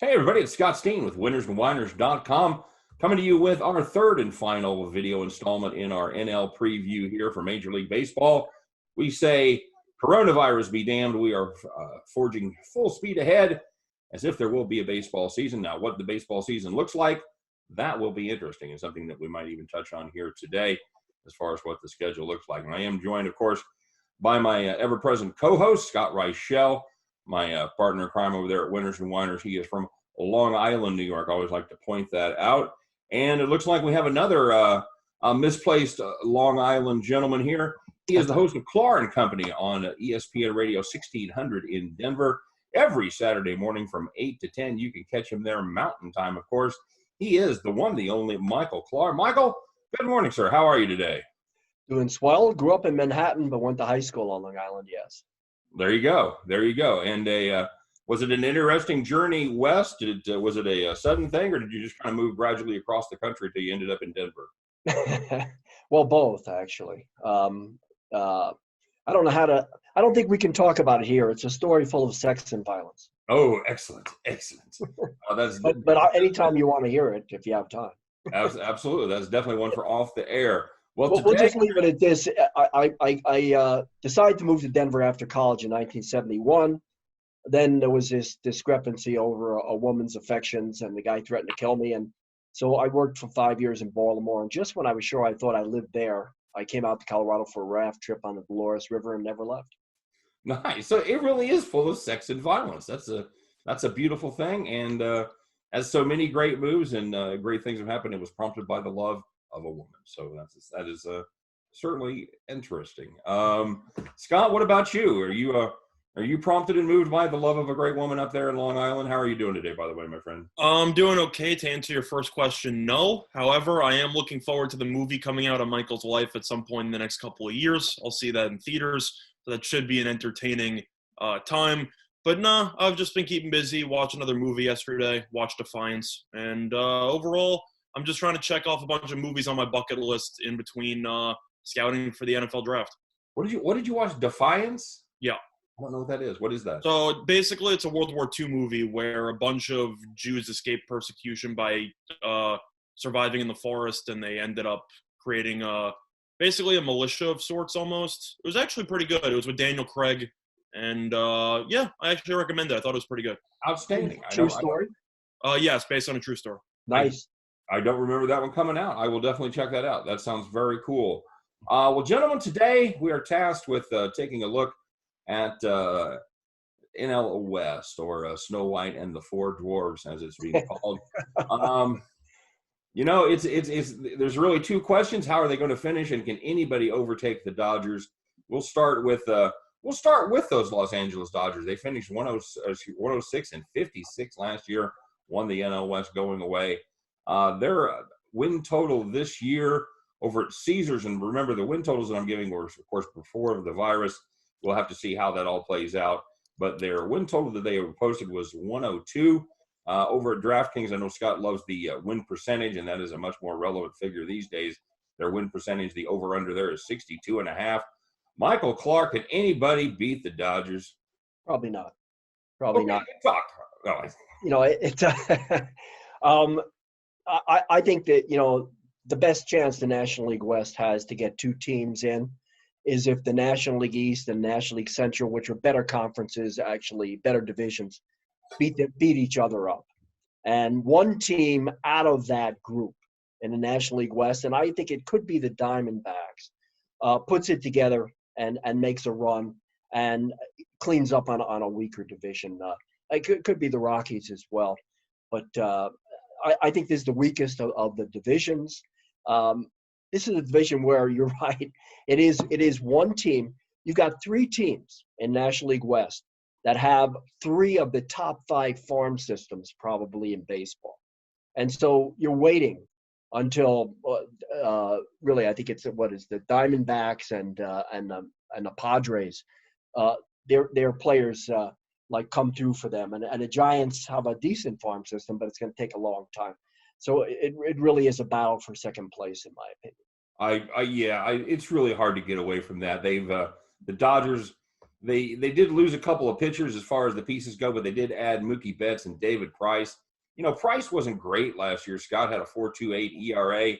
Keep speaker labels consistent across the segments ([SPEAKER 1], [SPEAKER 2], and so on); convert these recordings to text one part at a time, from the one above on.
[SPEAKER 1] Hey everybody, it's Scott Steehn with winnersandwhiners.com coming to you with our third and final video installment in our NL preview here for Major League Baseball. We say coronavirus be damned, we are forging full speed ahead as if there will be a baseball season. Now, what the baseball season looks like, that will be interesting and something that we might even touch on here today as far as what the schedule looks like. And I am joined, of course, by my ever-present co-host, Scott Reichel, my partner in crime over there at Winners and Winers. He is from Long Island, New York. I always like to point that out. And it looks like we have another misplaced Long Island gentleman here. He is the host of Klahr and Company on ESPN Radio 1600 in Denver. Every Saturday morning from 8 to 10, you can catch him there Mountain Time, of course. He is the one, the only Michael Klahr. Michael, good morning, sir. How are you today?
[SPEAKER 2] Doing swell. Grew up in Manhattan, but went to high school on Long Island, yes.
[SPEAKER 1] There you go. There you go. And was it an interesting journey west? Was it a sudden thing, or did you just kind of move gradually across the country till you ended up in Denver?
[SPEAKER 2] Well, both, actually. I don't know how to – I don't think we can talk about it here. It's a story full of sex and violence.
[SPEAKER 1] Oh, excellent. Excellent.
[SPEAKER 2] But anytime you want to hear it, if you have time.
[SPEAKER 1] Absolutely. That's definitely one for off the air.
[SPEAKER 2] Well, we'll just leave it at this. I decided to move to Denver after college in 1971. Then there was this discrepancy over a woman's affections, and the guy threatened to kill me. And so I worked for 5 years in Baltimore. And just when I was sure I thought I lived there, I came out to Colorado for a raft trip on the Dolores River and never left.
[SPEAKER 1] Nice. So it really is full of sex and violence. That's a beautiful thing. And as so many great moves and great things have happened, it was prompted by the love of a woman. So that is certainly interesting. Scott, what about you? Are you prompted and moved by the love of a great woman up there in Long Island? How are you doing today, by the way, my friend?
[SPEAKER 3] I'm doing okay. To answer your first question, no. However, I am looking forward to the movie coming out on Michael's life at some point in the next couple of years. I'll see that in theaters. So that should be an entertaining time. But no, I've just been keeping busy. Watched another movie yesterday. Watched Defiance. And overall, I'm just trying to check off a bunch of movies on my bucket list in between scouting for the NFL draft.
[SPEAKER 1] What did you watch? Defiance?
[SPEAKER 3] Yeah.
[SPEAKER 1] I don't know what that is. What is that?
[SPEAKER 3] So basically, it's a World War II movie where a bunch of Jews escaped persecution by surviving in the forest, and they ended up creating basically a militia of sorts almost. It was actually pretty good. It was with Daniel Craig. And yeah, I actually recommend it. I thought it was pretty good.
[SPEAKER 1] Outstanding.
[SPEAKER 2] True story?
[SPEAKER 3] Yes, based on a true story.
[SPEAKER 2] Nice.
[SPEAKER 1] I don't remember that one coming out. I will definitely check that out. That sounds very cool. Well, gentlemen, today we are tasked with taking a look at NL West, or Snow White and the Four Dwarves, as it's being called. It's there's really two questions. How are they going to finish, and can anybody overtake the Dodgers? We'll start with those Los Angeles Dodgers. They finished 106 and 56 last year, won the NL West going away. Their win total this year over at Caesars, and remember the win totals that I'm giving were, of course, before the virus. We'll have to see how that all plays out. But their win total that they posted was 102. Over at DraftKings, I know Scott loves the win percentage, and that is a much more relevant figure these days. Their win percentage, the over-under there is 62.5. Michael Klahr, can anybody beat the Dodgers?
[SPEAKER 2] Probably not. Probably not.
[SPEAKER 1] Talk. No,
[SPEAKER 2] I think that, the best chance the National League West has to get two teams in is if the National League East and National League Central, which are better conferences, actually better divisions, beat each other up. And one team out of that group in the National League West, and I think it could be the Diamondbacks, puts it together and makes a run and cleans up on a weaker division. It could be the Rockies as well. But I think this is the weakest of the divisions. This is a division where you're right. It is one team. You've got three teams in National League West that have three of the top five farm systems probably in baseball. And so you're waiting until really, I think it's the Diamondbacks and the Padres. Their players like come through for them, and the Giants have a decent farm system, but it's going to take a long time. So it really is a battle for second place, in my opinion.
[SPEAKER 1] It's really hard to get away from that. The Dodgers They did lose a couple of pitchers as far as the pieces go, but they did add Mookie Betts and David Price. Price wasn't great last year. Scott had a 4.28 ERA,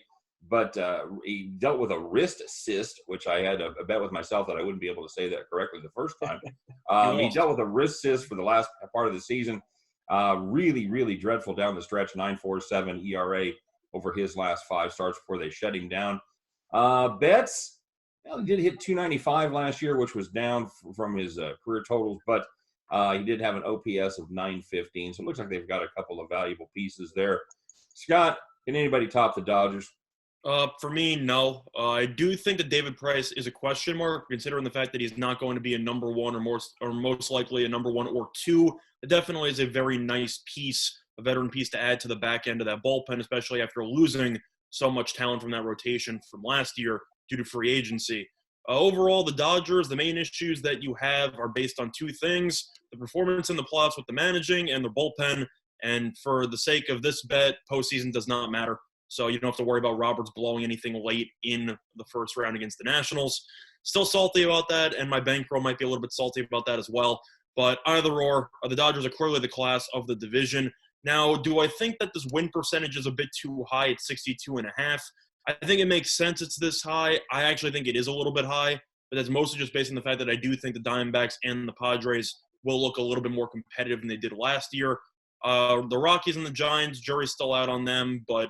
[SPEAKER 1] but he dealt with a wrist assist, which I had a bet with myself that I wouldn't be able to say that correctly the first time. He dealt with a wrist assist for the last part of the season. Really, really dreadful down the stretch, 9.47 ERA over his last 5 starts before they shut him down. Betts, he did hit 295 last year, which was down from his career totals, but he did have an OPS of 915, so it looks like they've got a couple of valuable pieces there. Scott, can anybody top the Dodgers?
[SPEAKER 3] For me, no. I do think that David Price is a question mark, considering the fact that he's not going to be a number one or most likely a number 1 or 2. It definitely is a very nice piece, a veteran piece to add to the back end of that bullpen, especially after losing so much talent from that rotation from last year due to free agency. Overall, the Dodgers, the main issues that you have are based on 2 things: the performance in the playoffs with the managing and the bullpen. And for the sake of this bet, postseason does not matter. So you don't have to worry about Roberts blowing anything late in the first round against the Nationals. Still salty about that, and my bankroll might be a little bit salty about that as well. But either or, the Dodgers are clearly the class of the division. Now, do I think that this win percentage is a bit too high at 62.5? I think it makes sense it's this high. I actually think it is a little bit high, but that's mostly just based on the fact that I do think the Diamondbacks and the Padres will look a little bit more competitive than they did last year. The Rockies and the Giants, jury's still out on them, but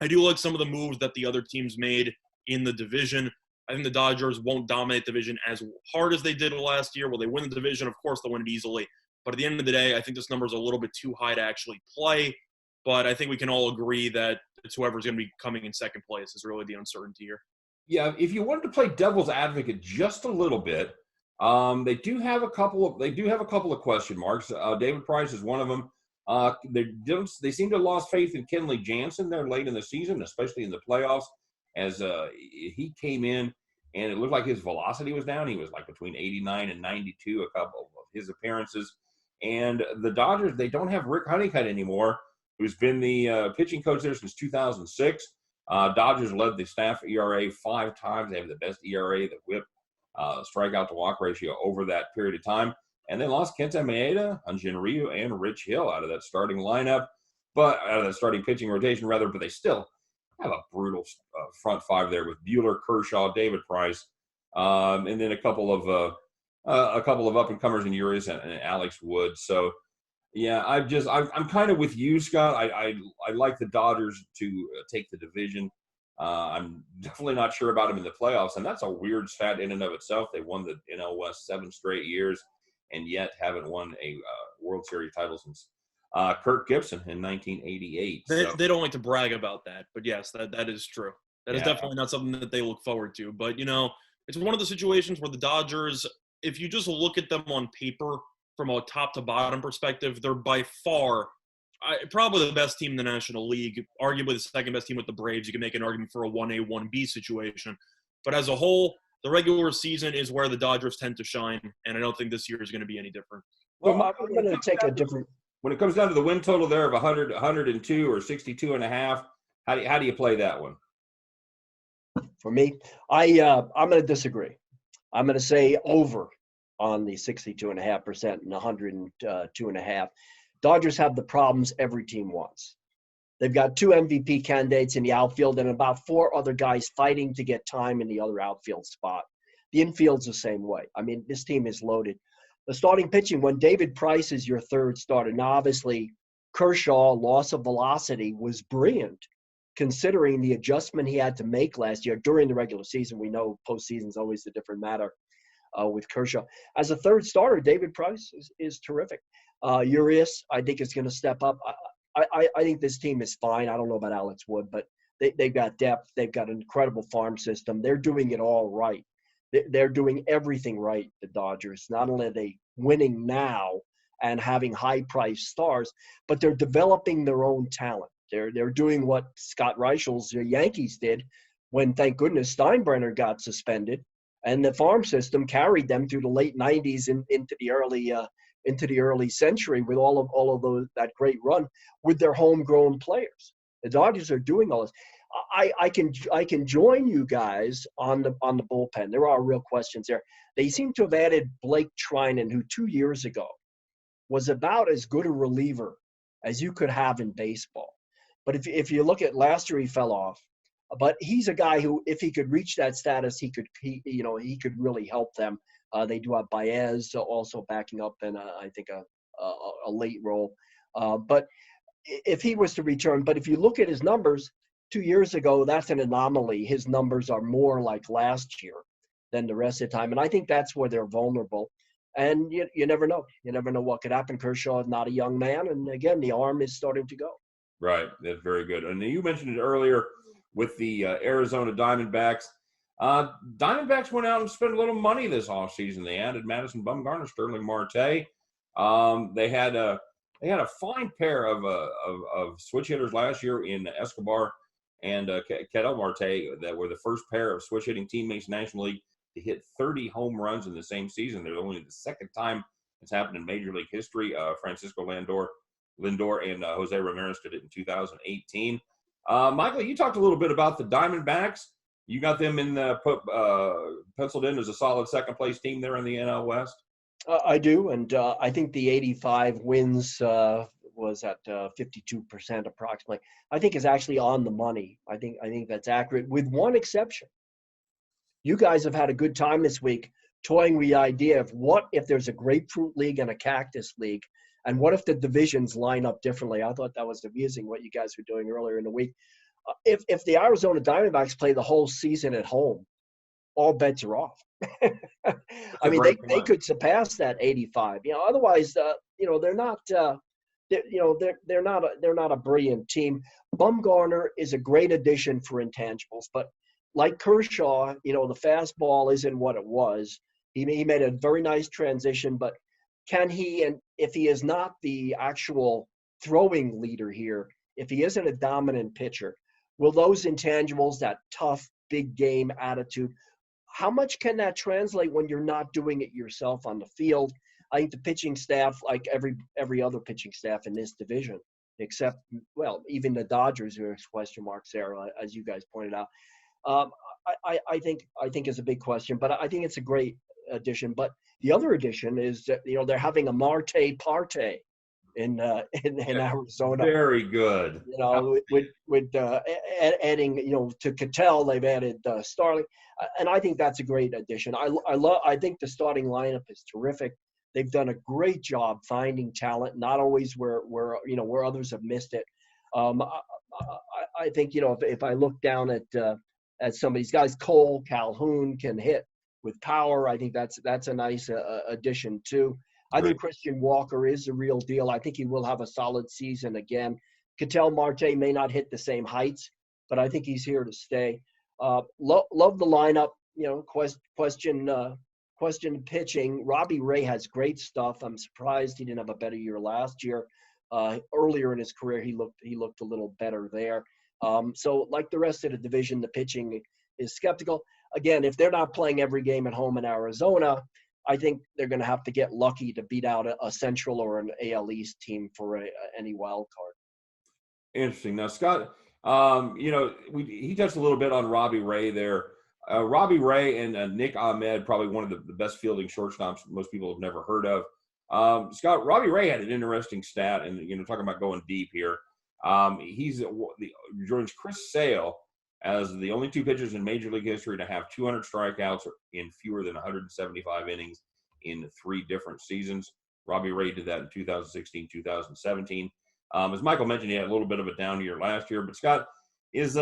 [SPEAKER 3] I do like some of the moves that the other teams made in the division. I think the Dodgers won't dominate the division as hard as they did last year. Will they win the division? Of course, they'll win it easily. But at the end of the day, I think this number is a little bit too high to actually play. But I think we can all agree that it's whoever's going to be coming in second place is really the uncertainty here.
[SPEAKER 1] Yeah, if you wanted to play devil's advocate just a little bit, they do have a couple of question marks. David Price is one of them. They seem to have lost faith in Kenley Jansen there late in the season, especially in the playoffs, as he came in and it looked like his velocity was down. He was like between 89 and 92 a couple of his appearances. And the Dodgers, they don't have Rick Honeycutt anymore, who's been the pitching coach there since 2006. Dodgers led the staff ERA 5 times. They have the best ERA, the whip, strikeout to walk ratio over that period of time. And they lost Kenta Maeda, Hyun-Jin Ryu, and Rich Hill out of that starting lineup, but out of the starting pitching rotation, rather. But they still have a brutal front 5 there with Buehler, Kershaw, David Price, and then a couple of up and comers in Urias and Alex Wood. So, yeah, I'm kind of with you, Scott. I like the Dodgers to take the division. I'm definitely not sure about them in the playoffs, and that's a weird stat in and of itself. They won the NL West 7 straight years, and yet haven't won a World Series title since Kirk Gibson in 1988.
[SPEAKER 3] They don't like to brag about that, but yes, that is true. That is definitely not something that they look forward to. But, it's one of the situations where the Dodgers, if you just look at them on paper from a top-to-bottom perspective, they're by far probably the best team in the National League, arguably the second best team with the Braves. You can make an argument for a 1A, 1B situation. But as a whole, the regular season is where the Dodgers tend to shine, and I don't think this year is going to be any different.
[SPEAKER 2] Well, I'm going to take a different –
[SPEAKER 1] when it comes down to the win total there of 100, 102 or 62.5, how do you play that one?
[SPEAKER 2] For me, I'm going to disagree. I'm going to say over on the 62.5% and 102.5. Dodgers have the problems every team wants. They've got 2 MVP candidates in the outfield and about 4 other guys fighting to get time in the other outfield spot. The infield's the same way. I mean, this team is loaded. The starting pitching, when David Price is your third starter, now obviously Kershaw, loss of velocity, was brilliant considering the adjustment he had to make last year during the regular season. We know postseason's always a different matter with Kershaw. As a third starter, David Price is terrific. Urias, I think, is going to step up. I think this team is fine. I don't know about Alex Wood, but they've got depth. They've got an incredible farm system. They're doing it all right. They're doing everything right, the Dodgers. Not only are they winning now and having high-priced stars, but they're developing their own talent. They're doing what Scott Reichel's Yankees did when, thank goodness, Steinbrenner got suspended, and the farm system carried them through the late 90s into the early century with all of that great run with their homegrown players. The Dodgers are doing all this. I can join you guys on the bullpen. There are real questions there. They seem to have added Blake Trinan, who 2 years ago was about as good a reliever as you could have in baseball. But if you look at last year, he fell off. But he's a guy who, if he could reach that status, he could really help them. They do have Baez also backing up in I think a late role. But if he was to return, but if you look at his numbers 2 years ago, that's an anomaly. His numbers are more like last year than the rest of the time. And I think that's where they're vulnerable. And you never know. You never know what could happen. Kershaw is not a young man. And again, the arm is starting to go.
[SPEAKER 1] Right. That's very good. And you mentioned it earlier with the Arizona Diamondbacks. Diamondbacks went out and spent a little money this offseason. They added Madison Bumgarner, Sterling Marte. They had a fine pair of switch hitters last year in Escobar and Ketel Marte that were the first pair of switch hitting teammates in the National League to hit 30 home runs in the same season. They're only the second time it's happened in Major League history. Francisco Lindor and Jose Ramirez did it in 2018. Michael, you talked a little bit about the Diamondbacks. You got them penciled in as a solid second-place team there in the NL West?
[SPEAKER 2] I do, and I think the 85 wins was at 52% approximately. I think is actually on the money. I think that's accurate, with one exception. You guys have had a good time this week toying with the idea of what if there's a grapefruit league and a cactus league, and what if the divisions line up differently? I thought that was amusing what you guys were doing earlier in the week. If the Arizona Diamondbacks play the whole season at home, all bets are off. I mean, they could surpass that 85. Otherwise, they're not. They're not a brilliant team. Bumgarner is a great addition for intangibles, but like Kershaw, the fastball isn't what it was. He made a very nice transition, but can he, and if he is not the actual throwing leader here, if he isn't a dominant pitcher, will those intangibles, that tough, big game attitude, how much can that translate when you're not doing it yourself on the field? I think the pitching staff, like every other pitching staff in this division, except, even the Dodgers, there's question marks there, as you guys pointed out. I think is a big question, but I think it's a great addition. But the other addition is that they're having a Marte Parte in Arizona.
[SPEAKER 1] Very good.
[SPEAKER 2] With adding to Ketel, they've added Starling, and I think that's a great addition. I think the starting lineup is terrific. They've done a great job finding talent, not always where others have missed it. I think if I look down at some of these guys, Cole, Calhoun can hit with power. I think that's a nice addition too. I think Christian Walker is the real deal. I think he will have a solid season again. Ketel Marte may not hit the same heights, but I think he's here to stay. Love the lineup. Question pitching. Robbie Ray has great stuff. I'm surprised he didn't have a better year last year. Earlier in his career, he looked a little better there. So like the rest of the division, the pitching is skeptical. Again, if they're not playing every game at home in Arizona, I think they're going to have to get lucky to beat out a Central or an AL East team for any wild card.
[SPEAKER 1] Interesting. Now, Scott, he touched a little bit on Robbie Ray there. Robbie Ray and Nick Ahmed, probably one of the best fielding shortstops most people have never heard of. Scott, Robbie Ray had an interesting stat, and talking about going deep here. He joins Chris Sale as the only two pitchers in Major League history to have 200 strikeouts in fewer than 175 innings in 3 different seasons. Robbie Ray did that in 2016, 2017. As Michael mentioned, he had a little bit of a down year last year. But Scott, is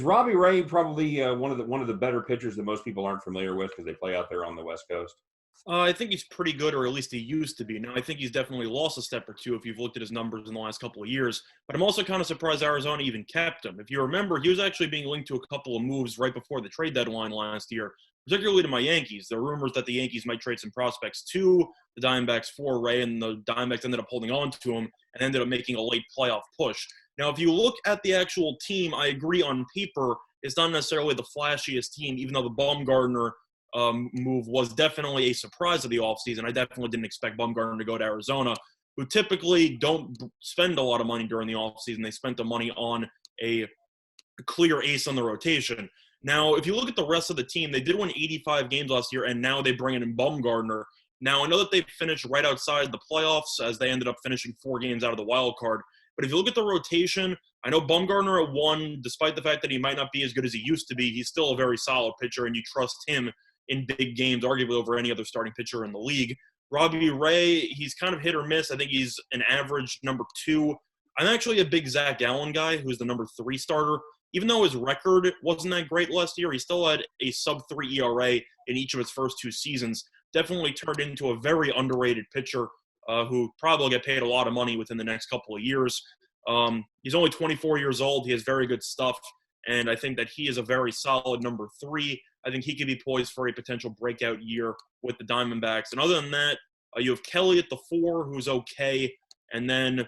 [SPEAKER 1] Robbie Ray probably one of the better pitchers that most people aren't familiar with because they play out there on the West Coast?
[SPEAKER 3] I think he's pretty good, or at least he used to be. Now, I think he's definitely lost a step or two if you've looked at his numbers in the last couple of years. But I'm also kind of surprised Arizona even kept him. If you remember, he was actually being linked to a couple of moves right before the trade deadline last year, particularly to my Yankees. There were rumors that the Yankees might trade some prospects to the Diamondbacks for Ray, and the Diamondbacks ended up holding on to him and ended up making a late playoff push. Now, if you look at the actual team, I agree on paper, it's not necessarily the flashiest team, even though the Bumgarner move was definitely a surprise of the offseason. I definitely didn't expect Bumgarner to go to Arizona, who typically don't spend a lot of money during the offseason. They spent the money on a clear ace on the rotation. Now, if you look at the rest of the team, they did win 85 games last year, and now they bring in Bumgarner. Now, I know that they finished right outside the playoffs as they ended up finishing 4 games out of the wild card. But if you look at the rotation, I know Bumgarner at 1, despite the fact that he might not be as good as he used to be, he's still a very solid pitcher, and you trust him in big games, arguably over any other starting pitcher in the league. Robbie Ray, he's kind of hit or miss. I think he's an average number 2. I'm actually a big Zach Gallen guy, who's the number 3 starter. Even though his record wasn't that great last year, he still had a sub-3 ERA in each of his first 2 seasons. Definitely turned into a very underrated pitcher who probably will get paid a lot of money within the next couple of years. He's only 24 years old. He has very good stuff, and I think that he is a very solid number 3. I think he could be poised for a potential breakout year with the Diamondbacks. And other than that, you have Kelly at the 4, who's okay, and then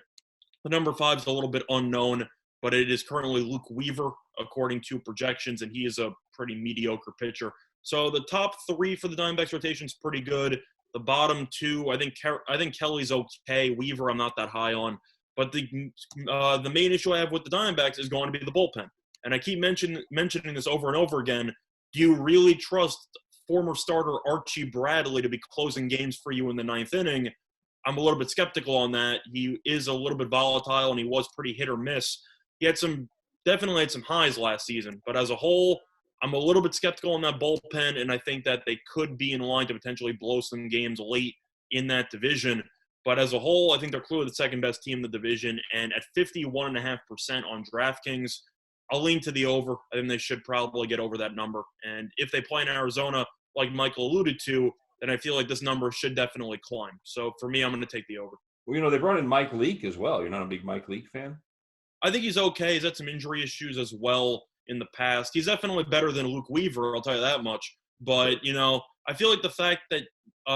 [SPEAKER 3] the number 5 is a little bit unknown, but it is currently Luke Weaver, according to projections, and he is a pretty mediocre pitcher. So the top 3 for the Diamondbacks rotation is pretty good. The bottom 2, I think Kelly's okay. Weaver, I'm not that high on. But the main issue I have with the Diamondbacks is going to be the bullpen. And I keep mentioning this over and over again. Do you really trust former starter Archie Bradley to be closing games for you in the 9th inning? I'm a little bit skeptical on that. He is a little bit volatile, and he was pretty hit or miss. He definitely had some highs last season. But as a whole, I'm a little bit skeptical on that bullpen, and I think that they could be in line to potentially blow some games late in that division. But as a whole, I think they're clearly the second-best team in the division. And at 51.5% on DraftKings, I'll lean to the over. I think they should probably get over that number. And if they play in Arizona, like Michael alluded to, then I feel like this number should definitely climb. So for me, I'm going to take the over.
[SPEAKER 1] Well, they brought in Mike Leake as well. You're not a big Mike Leake fan?
[SPEAKER 3] I think he's okay. He's had some injury issues as well in the past. He's definitely better than Luke Weaver, I'll tell you that much. But, I feel like the fact that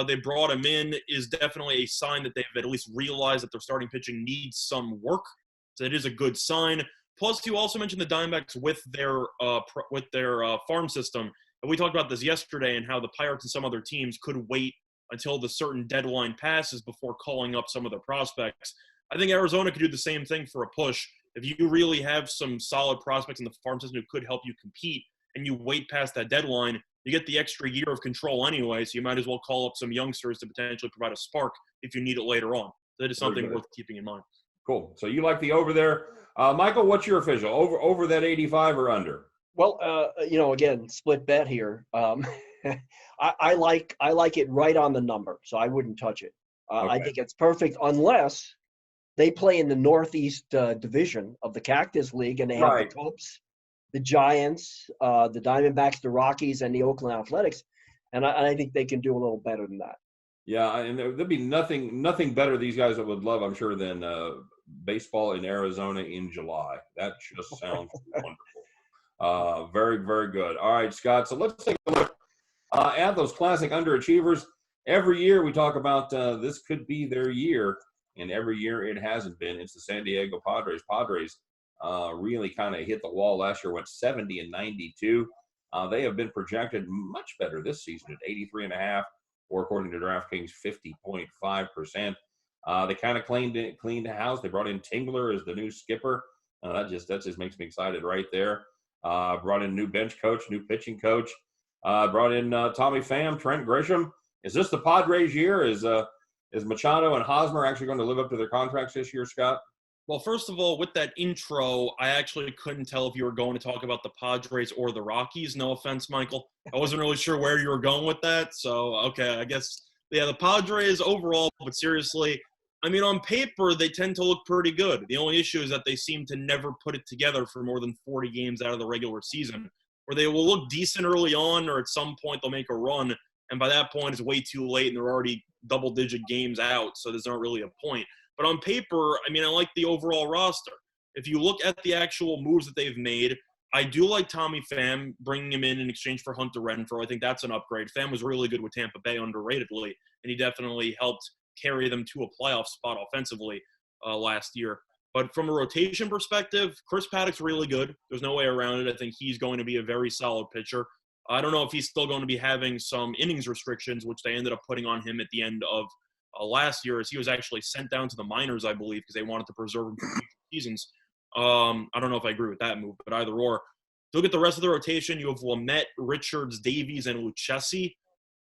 [SPEAKER 3] they brought him in is definitely a sign that they've at least realized that their starting pitching needs some work. So it is a good sign. Plus, you also mentioned the Diamondbacks with their farm system. And we talked about this yesterday and how the Pirates and some other teams could wait until the certain deadline passes before calling up some of their prospects. I think Arizona could do the same thing for a push. If you really have some solid prospects in the farm system who could help you compete and you wait past that deadline, you get the extra year of control anyway, so you might as well call up some youngsters to potentially provide a spark if you need it later on. That is something worth keeping in mind. Cool.
[SPEAKER 1] So you like the over there. Michael, what's your official? Over that 85 or under?
[SPEAKER 2] Well, again, split bet here. I like it right on the number, so I wouldn't touch it. Okay. I think it's perfect unless they play in the Northeast division of the Cactus League, and they have the Cubs, the Giants, the Diamondbacks, the Rockies, and the Oakland Athletics, and I think they can do a little better than that.
[SPEAKER 1] Yeah, and there'd be nothing better these guys would love, I'm sure, than baseball in Arizona in July. That just sounds wonderful. Very, very good. All right, Scott, so let's take a look at those classic underachievers. Every year we talk about this could be their year, and every year it hasn't been. It's the San Diego Padres. Padres really kind of hit the wall last year, went 70-92. They have been projected much better this season at 83.5, or according to DraftKings, 50.5%. They kind of cleaned the house. They brought in Tingler as the new skipper. That just makes me excited right there. Brought in new bench coach, new pitching coach. Brought in Tommy Pham, Trent Grisham. Is this the Padres' year? Is Machado and Hosmer actually going to live up to their contracts this year, Scott?
[SPEAKER 3] Well, first of all, with that intro, I actually couldn't tell if you were going to talk about the Padres or the Rockies. No offense, Michael. I wasn't really sure where you were going with that. So, okay, I guess, yeah, the Padres overall, but seriously, I mean, on paper, they tend to look pretty good. The only issue is that they seem to never put it together for more than 40 games out of the regular season, where they will look decent early on, or at some point they'll make a run, and by that point it's way too late and they're already double-digit games out, so there's not really a point. But on paper, I mean, I like the overall roster. If you look at the actual moves that they've made, I do like Tommy Pham, bringing him in exchange for Hunter Renfroe. I think that's an upgrade. Pham was really good with Tampa Bay underratedly, and he definitely helped carry them to a playoff spot offensively last year. But from a rotation perspective, Chris Paddock's really good. There's no way around it. I think he's going to be a very solid pitcher. I don't know if he's still going to be having some innings restrictions, which they ended up putting on him at the end of last year, as he was actually sent down to the minors, I believe, because they wanted to preserve him for future seasons. I don't know if I agree with that move, but either or. Look at the rest of the rotation. You have Lamet, Richards, Davies, and Lucchesi.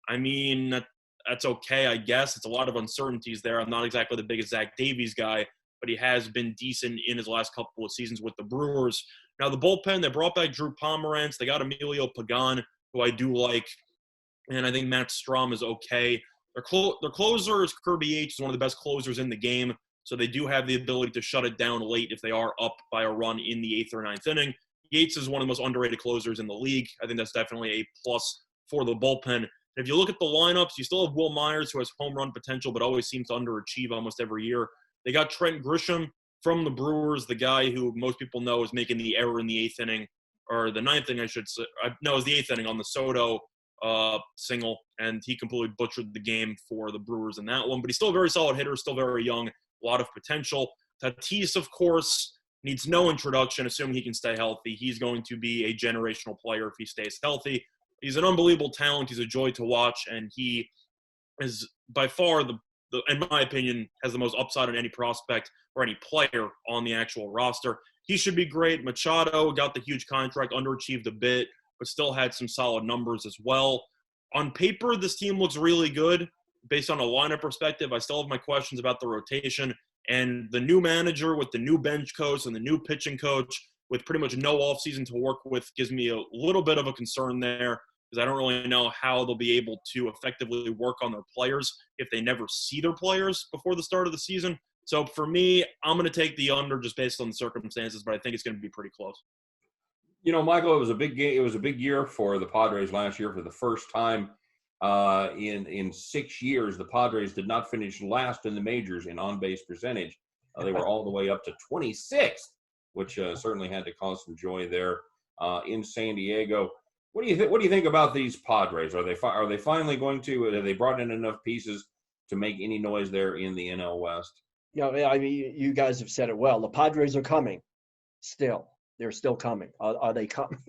[SPEAKER 3] I mean, that's okay, I guess. It's a lot of uncertainties there. I'm not exactly the biggest Zach Davies guy, but he has been decent in his last couple of seasons with the Brewers. Now, the bullpen, they brought back Drew Pomerantz. They got Emilio Pagan, who I do like, and I think Matt Strom is okay. Their closer is Kirby Yates, who's one of the best closers in the game, so they do have the ability to shut it down late if they are up by a run in the 8th or 9th inning. Yates is one of the most underrated closers in the league. I think that's definitely a plus for the bullpen. If you look at the lineups, you still have Will Myers, who has home run potential, but always seems to underachieve almost every year. They got Trent Grisham from the Brewers, the guy who most people know is making the error in the 8th inning, or the 9th inning, I should say. No, it was the 8th inning on the Soto single, and he completely butchered the game for the Brewers in that one. But he's still a very solid hitter, still very young, a lot of potential. Tatis, of course, needs no introduction, assuming he can stay healthy. He's going to be a generational player if he stays healthy. He's an unbelievable talent. He's a joy to watch, and he is by far the in my opinion, has the most upside on any prospect or any player on the actual roster. He should be great. Machado got the huge contract, underachieved a bit, but still had some solid numbers as well. On paper, this team looks really good. Based on a lineup perspective, I still have my questions about the rotation. And the new manager with the new bench coach and the new pitching coach with pretty much no offseason to work with gives me a little bit of a concern there, because I don't really know how they'll be able to effectively work on their players if they never see their players before the start of the season. So for me, I'm going to take the under just based on the circumstances, but I think it's going to be pretty close.
[SPEAKER 1] You know, Michael, it was a big game. It was a big year for the Padres last year. For the first time in 6 years, the Padres did not finish last in the majors in on-base percentage. They were all the way up to 26th, which certainly had to cause some joy there in San Diego. What do you think about these Padres? Are they finally going to? Have they brought in enough pieces to make any noise there in the NL West?
[SPEAKER 2] Yeah, I mean, you guys have said it well. The Padres are coming. Still, they're still coming. Are they coming?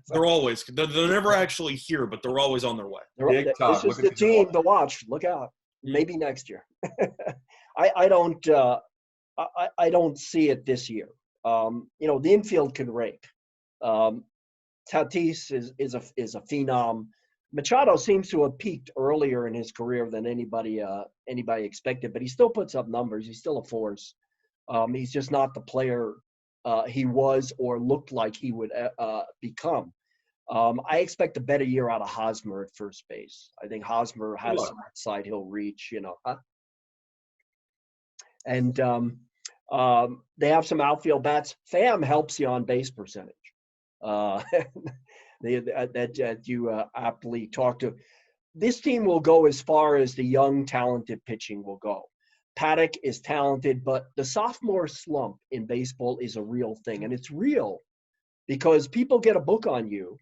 [SPEAKER 3] They're always. They're never actually here, but they're always on their way.
[SPEAKER 2] This is the team to watch. Look out. Maybe next year. I don't see it this year. The infield can rake. Tatis is a phenom. Machado seems to have peaked earlier in his career than anybody expected, but he still puts up numbers. He's still a force. He's just not the player he was or looked like he would become. I expect a better year out of Hosmer at first base. I think Hosmer has some upside he'll reach, And they have some outfield bats. Pham helps you on base percentage. That you aptly talk to. This team will go as far as the young, talented pitching will go. Paddock is talented, but the sophomore slump in baseball is a real thing. And it's real because people get a book on you.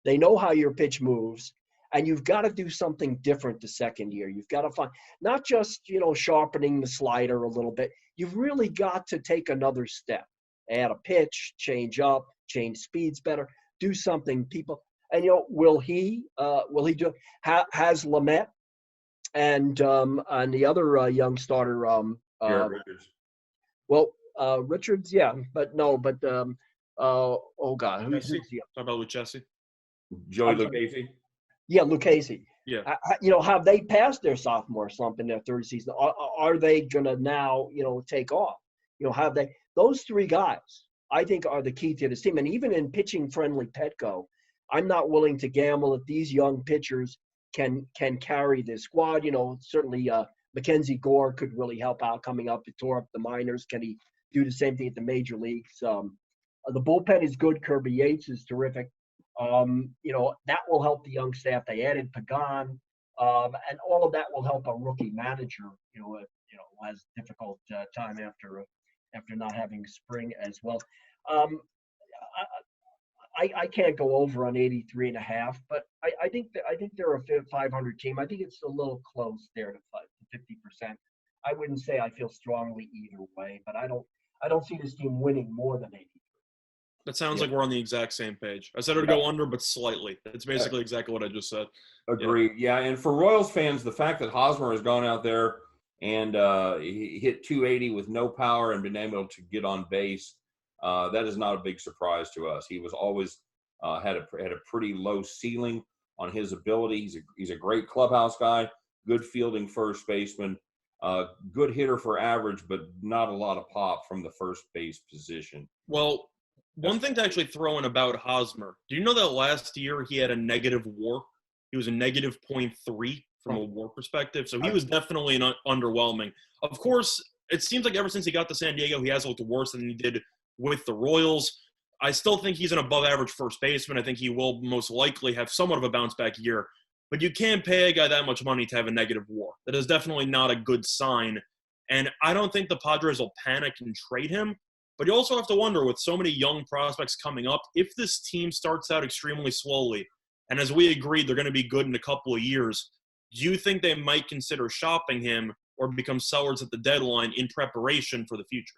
[SPEAKER 2] They know how your pitch moves, and you've got to do something different the second year. You've got to find not just, sharpening the slider a little bit. You've really got to take another step. Add a pitch, change up, change speeds better, do something. People, and will he do? Has Lamet and the other young starter,
[SPEAKER 1] Richards.
[SPEAKER 2] Well, Richards, yeah, but oh God, who's
[SPEAKER 3] Talk about Lucchesi?
[SPEAKER 1] Joey Lucchesi.
[SPEAKER 2] Yeah, Lucchesi.
[SPEAKER 3] Yeah.
[SPEAKER 2] Have they passed their sophomore slump in their third season? Are they gonna now, take off? Have they? Those three guys, I think, are the key to this team. And even in pitching-friendly Petco, I'm not willing to gamble that these young pitchers can carry this squad. Certainly Mackenzie Gore could really help out coming up. He tore up the minors. Can he do the same thing at the major leagues? The bullpen is good. Kirby Yates is terrific. That will help the young staff. They added Pagan, and all of that will help a rookie manager, who has a difficult time after not having spring as well. I can't go over on 83.5, but I think they're a 500 team. I think it's a little close there to 50%. I wouldn't say I feel strongly either way, but I don't see this team winning more than 83.
[SPEAKER 3] That sounds like we're on the exact same page. I said it would go under, but slightly. It's basically exactly what I just said.
[SPEAKER 1] Agreed. Yeah, and for Royals fans, the fact that Hosmer has gone out there and he hit 280 with no power and been able to get on base That is not a big surprise to us. He was always had a pretty low ceiling on his ability. He's a great clubhouse guy, good fielding first baseman, good hitter for average, but not a lot of pop from the first base position.
[SPEAKER 3] Well, one thing to actually throw in about Hosmer, do you know that last year he had a negative WAR? He was a negative 0.3 from a WAR perspective, so he was definitely underwhelming. Of course, it seems like ever since he got to San Diego, he has looked worse than he did with the Royals. I still think he's an above-average first baseman. I think he will most likely have somewhat of a bounce-back year. But you can't pay a guy that much money to have a negative WAR. That is definitely not a good sign. And I don't think the Padres will panic and trade him. But you also have to wonder, with so many young prospects coming up, if this team starts out extremely slowly, and as we agreed, they're going to be good in a couple of years, do you think they might consider shopping him or become sellers at the deadline in preparation for the future?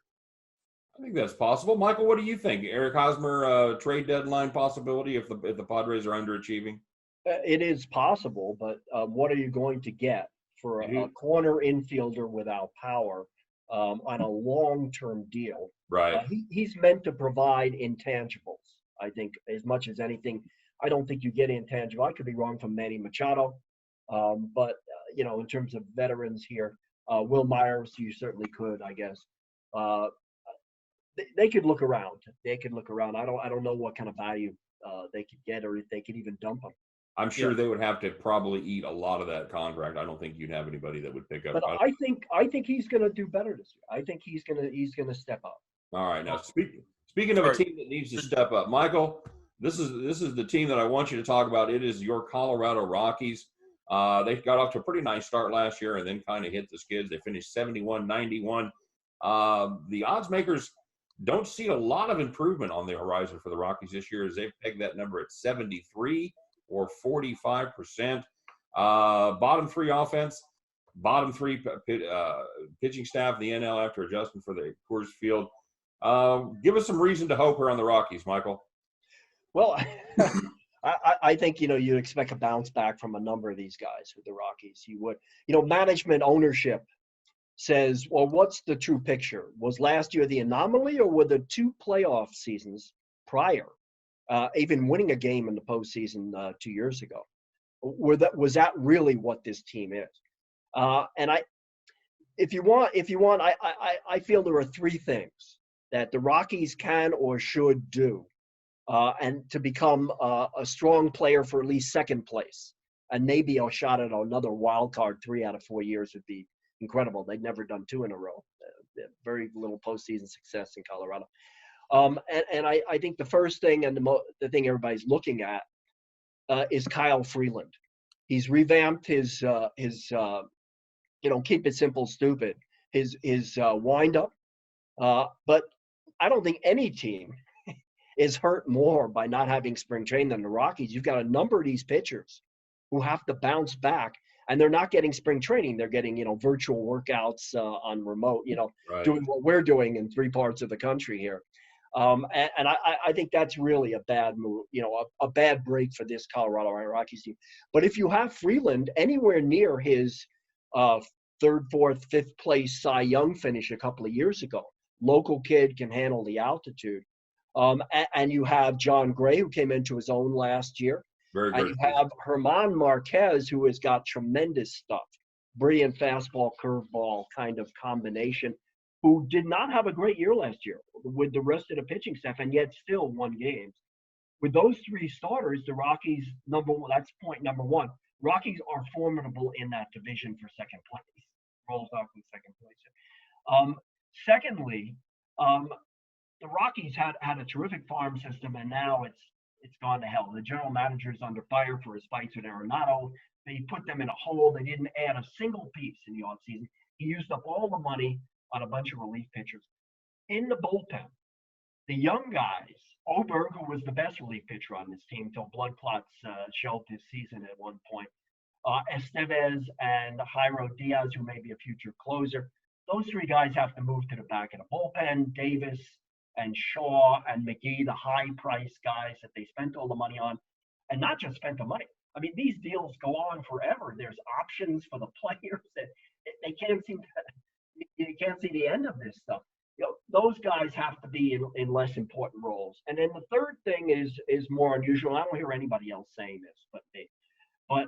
[SPEAKER 1] I think that's possible. Michael, what do you think? Eric Hosmer trade deadline possibility if the Padres are underachieving?
[SPEAKER 2] It is possible, but what are you going to get for a corner infielder without power on a long-term deal?
[SPEAKER 1] Right.
[SPEAKER 2] He's meant to provide intangibles, I think, as much as anything. I don't think you get intangible. I could be wrong from Manny Machado, but in terms of veterans here, Will Myers, you certainly could, I guess. They could look around. They could look around. I don't know what kind of value they could get, or if they could even dump them.
[SPEAKER 1] I'm sure they would have to probably eat a lot of that contract. I don't think you'd have anybody that would pick up.
[SPEAKER 2] But I think he's going to do better this year. I think he's going to step up.
[SPEAKER 1] All right, now speaking of a team that needs to step up, Michael, this is the team that I want you to talk about. It is your Colorado Rockies. They got off to a pretty nice start last year and then kind of hit the skids. They finished 71-91. The odds makers don't see a lot of improvement on the horizon for the Rockies this year, as they've pegged that number at 73 or 45%. Bottom three offense, bottom three pitching staff in the NL after adjusting for the Coors Field. Give us some reason to hope here on the Rockies, Michael.
[SPEAKER 2] Well, I think, you'd expect a bounce back from a number of these guys with the Rockies. You would. Management ownership says, well, what's the true picture? Was last year the anomaly, or were the two playoff seasons prior, even winning a game in the postseason 2 years ago, was that really what this team is? And if you want, I feel there are three things that the Rockies can or should do, and to become a strong player for at least second place, and maybe a shot at another wild card 3 out of 4 years would be incredible. They'd never done 2 in a row. Very little postseason success in Colorado. And I think the first thing and the thing everybody's looking at is Kyle Freeland. He's revamped his keep it simple, stupid, his windup. But I don't think any team is hurt more by not having spring training than the Rockies. You've got a number of these pitchers who have to bounce back, and they're not getting spring training. They're getting, virtual workouts on remote,
[SPEAKER 1] right,
[SPEAKER 2] doing what we're doing in 3 parts of the country here. And I think that's really a bad move, a bad break for this Colorado Rockies team. But if you have Freeland anywhere near his 3rd, 4th, 5th place Cy Young finish a couple of years ago, local kid, can handle the altitude. And you have John Gray, who came into his own last year.
[SPEAKER 1] Very
[SPEAKER 2] and
[SPEAKER 1] good.
[SPEAKER 2] You have German Marquez, who has got tremendous stuff, brilliant fastball, curveball kind of combination, who did not have a great year last year with the rest of the pitching staff, and yet still won games. With those 3 starters, the Rockies, that's point number 1. Rockies are formidable in that division for second place. Rolls off in second place. Secondly, the Rockies had a terrific farm system, and now it's gone to hell. The general manager's under fire for his fights with Arenado. They put them in a hole. They didn't add a single piece in the offseason. He used up all the money on a bunch of relief pitchers. In the bullpen, the young guys, Oberg, who was the best relief pitcher on this team until blood clots shelved his season at one point, Estevez and Jairo Diaz, who may be a future closer. Those 3 guys have to move to the back of the bullpen. Davis and Shaw and McGee, the high-priced guys that they spent all the money on, and not just spent the money. I mean, these deals go on forever. There's options for the players that they can't seem to, you can't see the end of this stuff. those guys have to be in less important roles. And then the third thing is more unusual. I don't hear anybody else saying this but me. But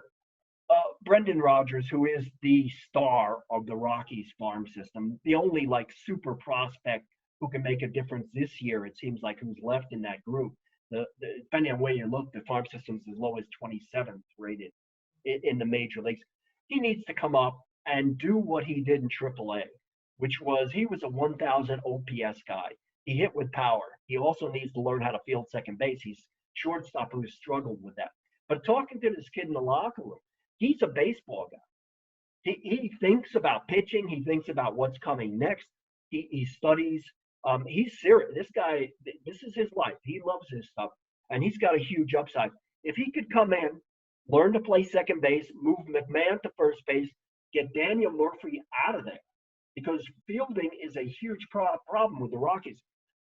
[SPEAKER 2] Brendan Rodgers, who is the star of the Rockies farm system, the only like super prospect who can make a difference this year, it seems like, who's left in that group. Depending on where you look, the farm system's as low as 27th rated in the major leagues. He needs to come up and do what he did in AAA, which was he was a 1,000 OPS guy. He hit with power. He also needs to learn how to field second base. He's shortstop who's struggled with that. But talking to this kid in the locker room, he's a baseball guy. He thinks about pitching. He thinks about what's coming next. He studies. He's serious. This guy, this is his life. He loves this stuff, and he's got a huge upside. If he could come in, learn to play second base, move McMahon to first base, get Daniel Murphy out of there, because fielding is a huge problem with the Rockies.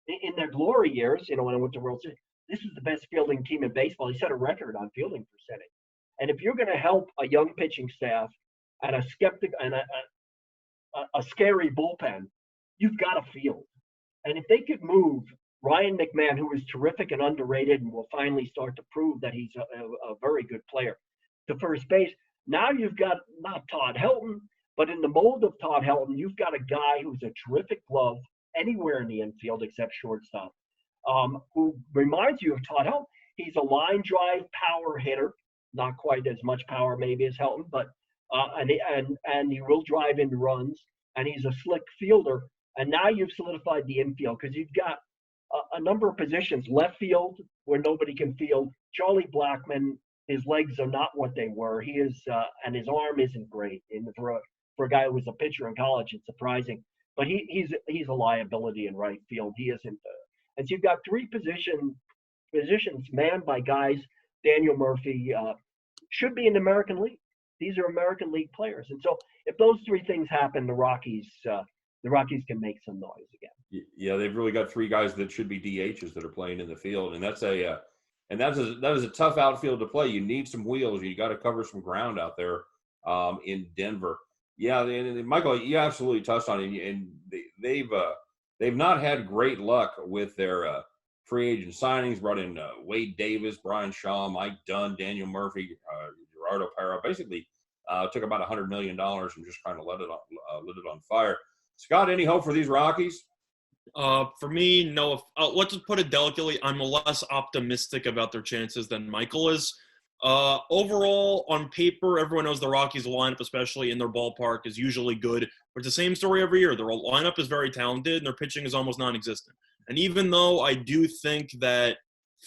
[SPEAKER 2] In their glory years, when I went to World Series, this is the best fielding team in baseball. He set a record on fielding percentage. And if you're going to help a young pitching staff and a skeptic and a scary bullpen, you've got to field. And if they could move Ryan McMahon, who is terrific and underrated and will finally start to prove that he's a very good player, to first base, now you've got not Todd Helton, but in the mold of Todd Helton, you've got a guy who's a terrific glove anywhere in the infield except shortstop, who reminds you of Todd Helton. He's a line drive power hitter, not quite as much power maybe as Helton, but and he will drive into runs, and he's a slick fielder. And now you've solidified the infield because you've got a number of positions. Left field, where nobody can field. Charlie Blackmon, his legs are not what they were. He is, and his arm isn't great. For a guy who was a pitcher in college, it's surprising. But he's a liability in right field. He isn't. And so you've got three positions manned by guys. Daniel Murphy should be in the American League. These are American League players. And so if those three things happen, the Rockies can make some noise again.
[SPEAKER 1] Yeah, they've really got three guys that should be DHs that are playing in the field, and that is a tough outfield to play. You need some wheels. You got to cover some ground out there in Denver. Yeah, and Michael, you absolutely touched on it, and they've not had great luck with their free agent signings. Brought in Wade Davis, Brian Shaw, Mike Dunn, Daniel Murphy, Gerardo Parra. Basically, took about $100 million and just kind of lit it on fire. Scott, any hope for these Rockies?
[SPEAKER 3] For me, no. Let's just put it delicately. I'm less optimistic about their chances than Michael is. Overall, on paper, everyone knows the Rockies lineup, especially in their ballpark, is usually good. But it's the same story every year. Their lineup is very talented, and their pitching is almost non-existent. And even though I do think that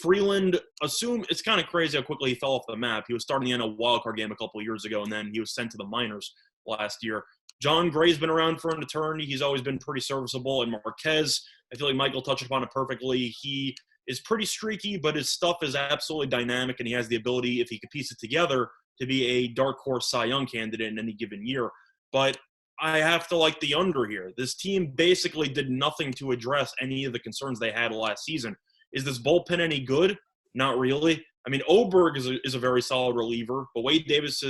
[SPEAKER 3] Freeland, it's kind of crazy how quickly he fell off the map. He was starting the NL wildcard game a couple of years ago, and then he was sent to the minors last year. John Gray's been around for an eternity. He's always been pretty serviceable. And Marquez, I feel like Michael touched upon it perfectly. He is pretty streaky, but his stuff is absolutely dynamic, and he has the ability, if he could piece it together, to be a dark horse Cy Young candidate in any given year. But I have to like the under here. This team basically did nothing to address any of the concerns they had last season. Is this bullpen any good? Not really. I mean, Oberg is a very solid reliever, but Wade Davis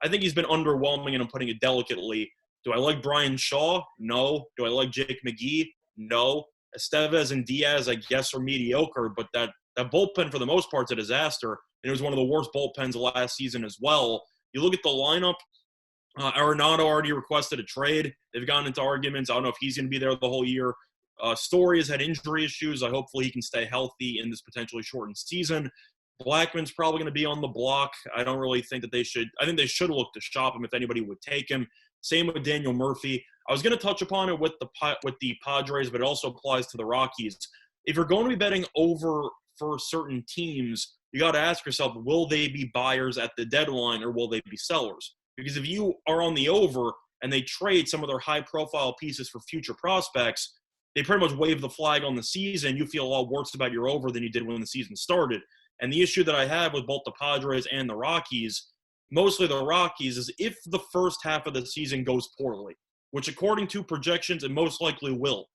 [SPEAKER 3] I think he's been underwhelming, and I'm putting it delicately. Do I like Brian Shaw? No. Do I like Jake McGee? No. Estevez and Diaz, I guess, are mediocre, but that bullpen for the most part is a disaster, and it was one of the worst bullpens last season as well. You look at the lineup, Arenado already requested a trade. They've gotten into arguments. I don't know if he's going to be there the whole year. Story has had injury issues. Hopefully he can stay healthy in this potentially shortened season. Blackman's probably going to be on the block. I don't really think that they should. I think they should look to shop him if anybody would take him. Same with Daniel Murphy. I was going to touch upon it with the Padres, but it also applies to the Rockies. If you're going to be betting over for certain teams, you got to ask yourself, will they be buyers at the deadline or will they be sellers? Because if you are on the over and they trade some of their high-profile pieces for future prospects, they pretty much wave the flag on the season. You feel a lot worse about your over than you did when the season started. And the issue that I have with both the Padres and the Rockies, mostly the Rockies, is if the first half of the season goes poorly, which according to projections it most likely will,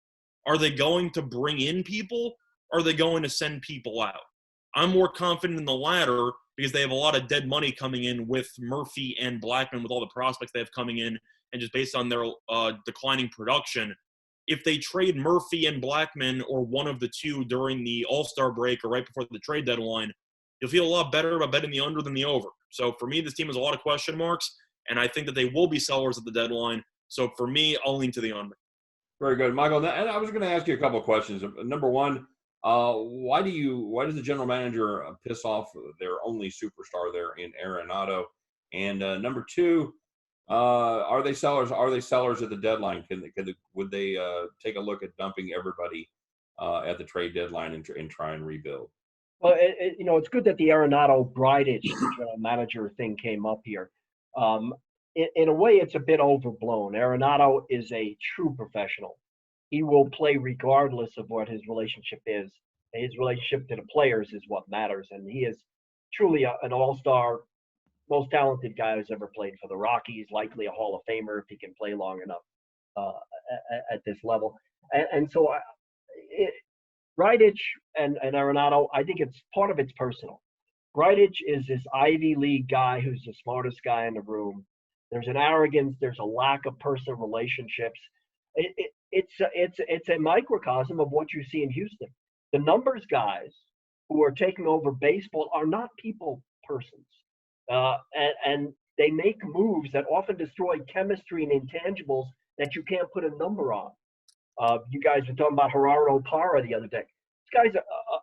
[SPEAKER 3] are they going to bring in people or are they going to send people out? I'm more confident in the latter because they have a lot of dead money coming in with Murphy and Blackman, with all the prospects they have coming in, and just based on their declining production. if they trade Murphy and Blackman or one of the two during the All-Star break or right before the trade deadline, you'll feel a lot better about betting the under than the over. So for me, this team has a lot of question marks, and I think that they will be sellers at the deadline. So for me, I'll lean to the under.
[SPEAKER 1] Very good, Michael. And I was going to ask you a couple of questions. Number one, why does the general manager piss off their only superstar there in Arenado? And number two, are they sellers? Are they sellers at the deadline? Would they take a look at dumping everybody at the trade deadline and try and rebuild?
[SPEAKER 2] Well, it's good that the Arenado Bridich general manager thing came up here. In a way, it's a bit overblown. Arenado is a true professional. He will play regardless of what his relationship is. His relationship to the players is what matters, and he is truly an all-star, most talented guy who's ever played for the Rockies, likely a Hall of Famer if he can play long enough at this level. And so Bridich and Arenado, I think it's part of it's personal. Bridich is this Ivy League guy who's the smartest guy in the room. There's an arrogance. There's a lack of personal relationships. It's a microcosm of what you see in Houston. The numbers guys who are taking over baseball are not people persons. And they make moves that often destroy chemistry and intangibles that you can't put a number on. You guys were talking about Gerardo Parra the other day. This guy's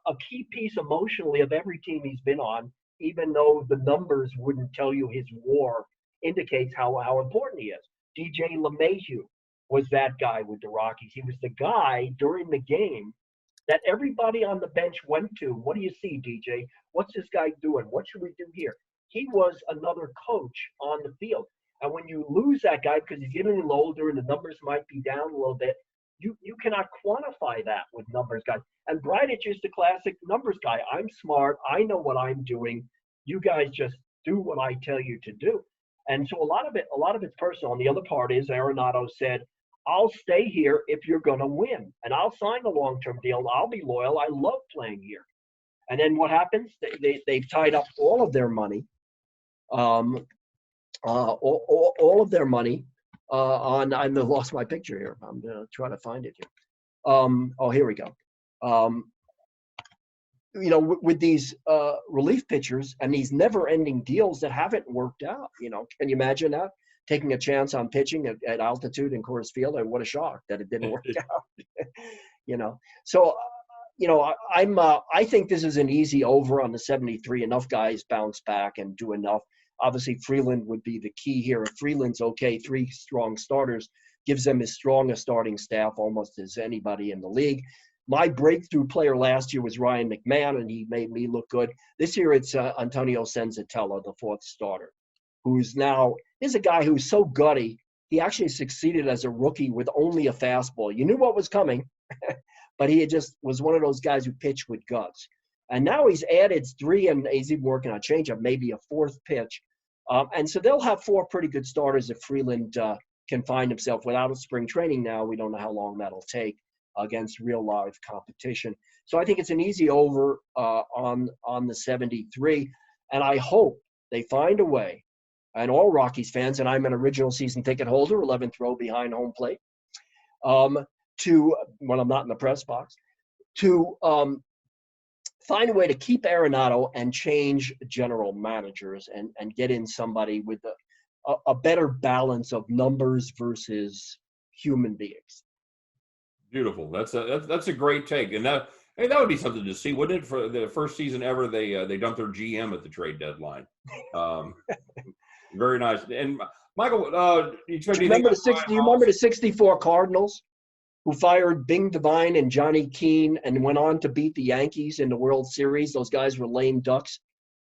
[SPEAKER 2] a key piece emotionally of every team he's been on, even though the numbers wouldn't tell you his WAR indicates how important he is. DJ LeMahieu was that guy with the Rockies. He was the guy during the game that everybody on the bench went to. What do you see, DJ? What's this guy doing? What should we do here? He was another coach on the field. And when you lose that guy because he's getting a little older and the numbers might be down a little bit, you cannot quantify that with numbers guys. And Bridich is the classic numbers guy. I'm smart. I know what I'm doing. You guys just do what I tell you to do. And so a lot of it's personal. And the other part is Arenado said, I'll stay here if you're going to win. And I'll sign a long-term deal. I'll be loyal. I love playing here. And then what happens? They've tied up all of their money. All of their money on. I lost my picture here. I'm going to try to find it here. Here we go. With these relief pitchers and these never-ending deals that haven't worked out. Can you imagine that? Taking a chance on pitching at altitude in Coors Field, and what a shock that it didn't work out. So I think this is an easy over on the 73. Enough guys bounce back and do enough. Obviously, Freeland would be the key here. If Freeland's okay, 3 strong starters gives them as strong a starting staff almost as anybody in the league. My breakthrough player last year was Ryan McMahon, and he made me look good. This year it's Antonio Senzatella, the 4th starter, who's now is a guy who's so gutty. He actually succeeded as a rookie with only a fastball. You knew what was coming, but he just was one of those guys who pitched with guts. And now he's added 3, and he's even working on changeup, maybe a 4th pitch. And so they'll have 4 pretty good starters if Freeland can find himself without a spring training now. We don't know how long that'll take against real live competition. So I think it's an easy over on the 73. And I hope they find a way, and all Rockies fans, and I'm an original season ticket holder, 11th row behind home plate, when I'm not in the press box, to find a way to keep Arenado and change general managers and get in somebody with a better balance of numbers versus human beings.
[SPEAKER 1] Beautiful. That's a great take, and that would be something to see, wouldn't it? For the first season ever, they dumped their GM at the trade deadline. Very nice. And Michael, do you remember
[SPEAKER 2] the 64 Cardinals who fired Bing Devine and Johnny Keane and went on to beat the Yankees in the World Series? Those guys were lame ducks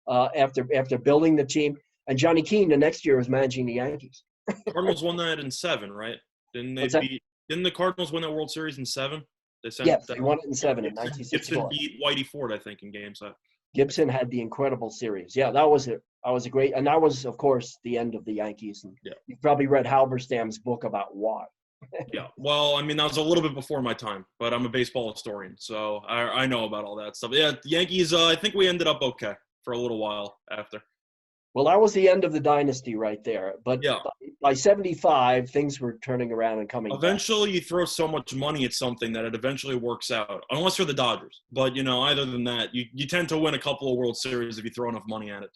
[SPEAKER 2] after building the team. And Johnny Keane the next year was managing the Yankees.
[SPEAKER 3] Cardinals won that in 7, right? Didn't the Cardinals win that World Series in 7?
[SPEAKER 2] They won it in 7 in 1964.
[SPEAKER 3] Gibson beat Whitey Ford, I think, in Game 7.
[SPEAKER 2] Gibson had the incredible series. Yeah, that was it. That was a great, and that was, of course, the end of the Yankees. And you probably read Halberstam's book about why.
[SPEAKER 3] Yeah, well, I mean, that was a little bit before my time, but I'm a baseball historian, so I know about all that stuff. Yeah, the Yankees, I think we ended up okay for a little while after.
[SPEAKER 2] Well, that was the end of the dynasty right there. But
[SPEAKER 3] Yeah.
[SPEAKER 2] by 75, things were turning around and coming
[SPEAKER 3] Eventually, you throw so much money at something that it eventually works out, unless you're the Dodgers. But, other than that, you tend to win a couple of World Series if you throw enough money at it.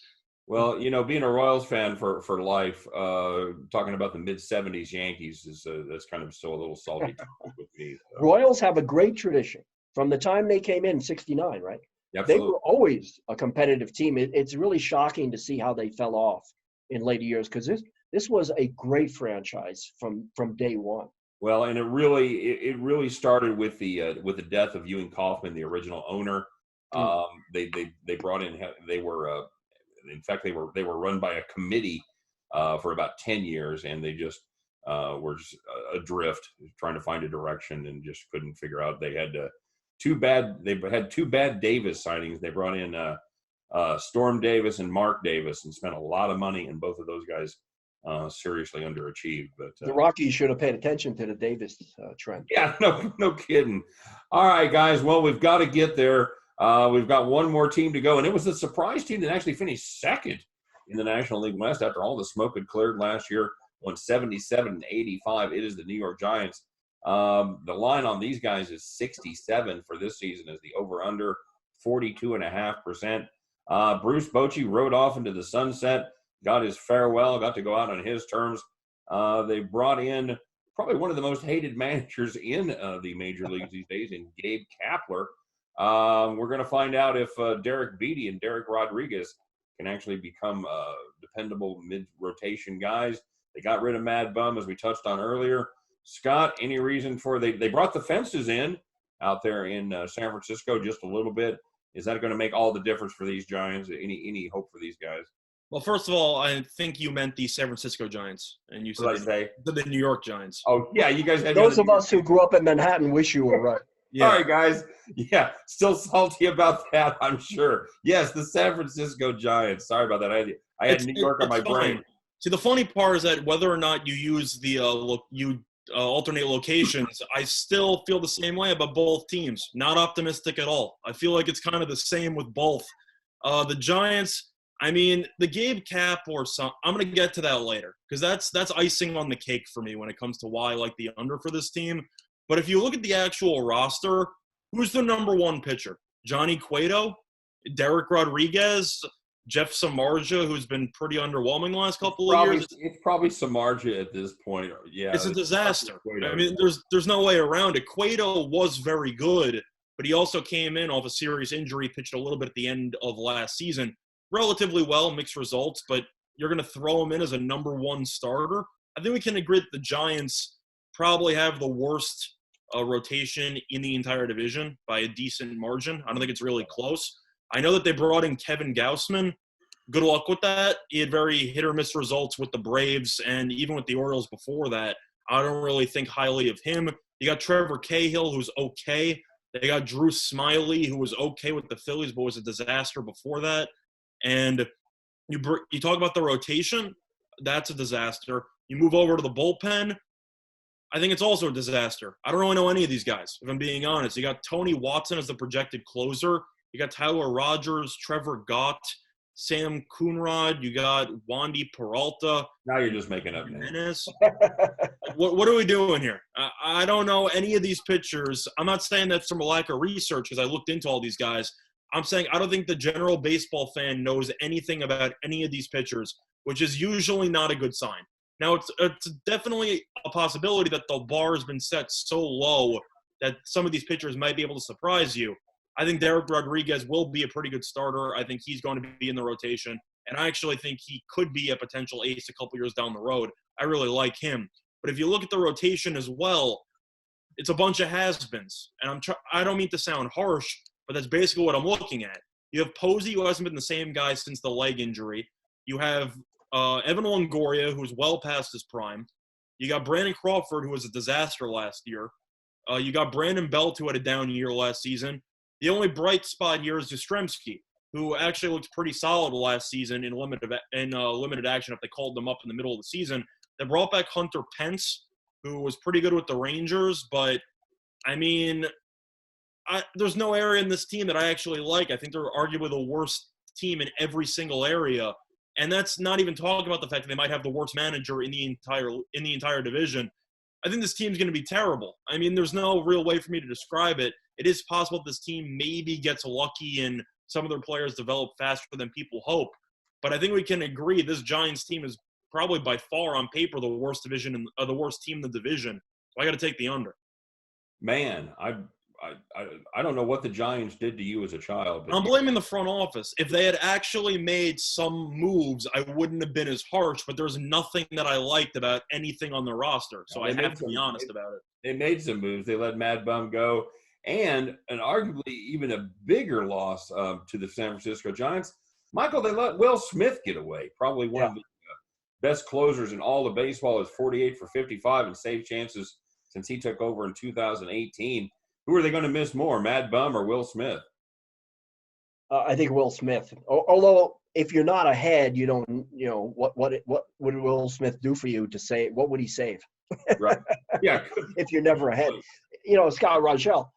[SPEAKER 1] Well, being a Royals fan for life, talking about the mid-'70s Yankees that's kind of still a little salty with me. So.
[SPEAKER 2] Royals have a great tradition. From the time they came in 69, right?
[SPEAKER 1] Absolutely.
[SPEAKER 2] They were always a competitive team. It's really shocking to see how they fell off in later years because this was a great franchise from day one.
[SPEAKER 1] Well, and it really started with the death of Ewing Kauffman, the original owner. They brought in they were they were run by a committee for about 10 years, and they just were just adrift, trying to find a direction and just couldn't figure out. They had two bad Davis signings. They brought in Storm Davis and Mark Davis and spent a lot of money, and both of those guys seriously underachieved. But
[SPEAKER 2] the Rockies should have paid attention to the Davis trend.
[SPEAKER 1] Yeah, no kidding. All right, guys. Well, we've got to get there. We've got one more team to go, and it was a surprise team that actually finished second in the National League West after all the smoke had cleared last year, won 77-85. It is the New York Giants. The line on these guys is 67 for this season as the over-under, 42.5%. Bruce Bochy rode off into the sunset, got his farewell, got to go out on his terms. They brought in probably one of the most hated managers in the major leagues these days in Gabe Kapler. We're going to find out if Derek Beatty and Derek Rodriguez can actually become dependable mid-rotation guys. They got rid of Mad Bum, as we touched on earlier. Scott, any reason for they brought the fences in out there in San Francisco just a little bit? Is that going to make all the difference for these Giants? Any hope for these guys?
[SPEAKER 3] Well, first of all, I think you meant the San Francisco Giants, and you said the New York Giants.
[SPEAKER 1] Oh, yeah, you guys had
[SPEAKER 2] those of us who grew up in Manhattan wish you were right.
[SPEAKER 3] Yeah.
[SPEAKER 1] All right, guys. Yeah, still salty about that, I'm sure. Yes, the San Francisco Giants. Sorry about that. I had New York on my brain.
[SPEAKER 3] See, the funny part is that whether or not you use the alternate locations, I still feel the same way about both teams. Not optimistic at all. I feel like it's kind of the same with both. The Giants, I mean, the Gabe Cap or some. I'm going to get to that later because that's icing on the cake for me when it comes to why I like the under for this team. But if you look at the actual roster, who's the number one pitcher? Johnny Cueto, Derek Rodriguez, Jeff Samardzija, who's been pretty underwhelming the last couple of years.
[SPEAKER 1] It's probably Samardzija at this point. Yeah,
[SPEAKER 3] it's a disaster. I mean, there's no way around it. Cueto was very good, but he also came in off a serious injury, pitched a little bit at the end of last season. Relatively well, mixed results, but you're going to throw him in as a number one starter. I think we can agree that the Giants probably have the worst rotation in the entire division by a decent margin. I don't think it's really close. I know that they brought in Kevin Gausman. Good luck with that. He had very hit or miss results with the Braves and even with the Orioles before that. I don't really think highly of him. You got Trevor Cahill, who's okay. They got Drew Smyly, who was okay with the Phillies, but was a disaster before that. And you talk about the rotation, that's a disaster. You move over to the bullpen, I think it's also a disaster. I don't really know any of these guys, if I'm being honest. You got Tony Watson as the projected closer. You got Tyler Rogers, Trevor Gott, Sam Coonrod. You got Wandy Peralta.
[SPEAKER 1] Now you're just making up names.
[SPEAKER 3] What are we doing here? I don't know any of these pitchers. I'm not saying that's from a lack of research because I looked into all these guys. I'm saying I don't think the general baseball fan knows anything about any of these pitchers, which is usually not a good sign. Now, it's definitely a possibility that the bar has been set so low that some of these pitchers might be able to surprise you. I think Derek Rodriguez will be a pretty good starter. I think he's going to be in the rotation. And I actually think he could be a potential ace a couple years down the road. I really like him. But if you look at the rotation as well, it's a bunch of has-beens. And I don't mean to sound harsh, but that's basically what I'm looking at. You have Posey, who hasn't been the same guy since the leg injury. You have Evan Longoria, who's well past his prime. You got Brandon Crawford, who was a disaster last year. You got Brandon Belt, who had a down year last season. The only bright spot here is Yastrzemski, who actually looked pretty solid last season in limited action if they called them up in the middle of the season. They brought back Hunter Pence, who was pretty good with the Rangers, but, I mean, there's no area in this team that I actually like. I think they're arguably the worst team in every single area. And that's not even talking about the fact that they might have the worst manager in the entire division. I think this team's going to be terrible. I mean, there's no real way for me to describe it. It is possible this team maybe gets lucky and some of their players develop faster than people hope. But I think we can agree this Giants team is probably by far on paper the worst team in the division. So I got to take the under.
[SPEAKER 1] Man, I don't know what the Giants did to you as a child. But
[SPEAKER 3] I'm blaming the front office. If they had actually made some moves, I wouldn't have been as harsh, but there's nothing that I liked about anything on the roster. So I have to be honest about it.
[SPEAKER 1] They made some moves. They let Mad Bum go. And arguably even a bigger loss to the San Francisco Giants. Michael, they let Will Smith get away. Probably one of the best closers in all of baseball, is 48 for 55 and save chances since he took over in 2018. Who are they going to miss more, Mad Bum or Will Smith?
[SPEAKER 2] I think Will Smith. Although if you're not ahead, you don't. What would Will Smith do for you to save? What would he save?
[SPEAKER 1] Right. Yeah.
[SPEAKER 2] If you're never ahead, Scott Reichel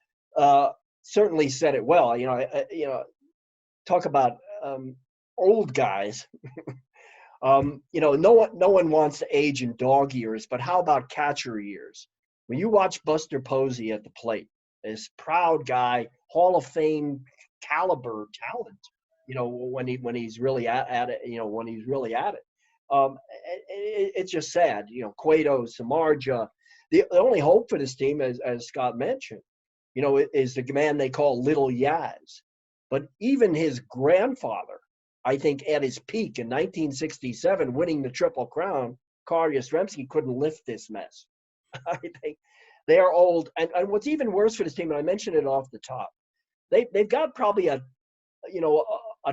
[SPEAKER 2] certainly said it well. Talk about old guys. No one wants to age in dog years, but how about catcher years? When you watch Buster Posey at the plate, this proud guy, Hall of Fame caliber talent, when he's really at it, when he's really at it. It's just sad, Cueto, Samardzija. The only hope for this team, as Scott mentioned, is the man they call Little Yaz. But even his grandfather, I think at his peak in 1967, winning the Triple Crown, Carl Yastrzemski couldn't lift this mess. I think they are old. And what's even worse for this team, and I mentioned it off the top, they've got probably a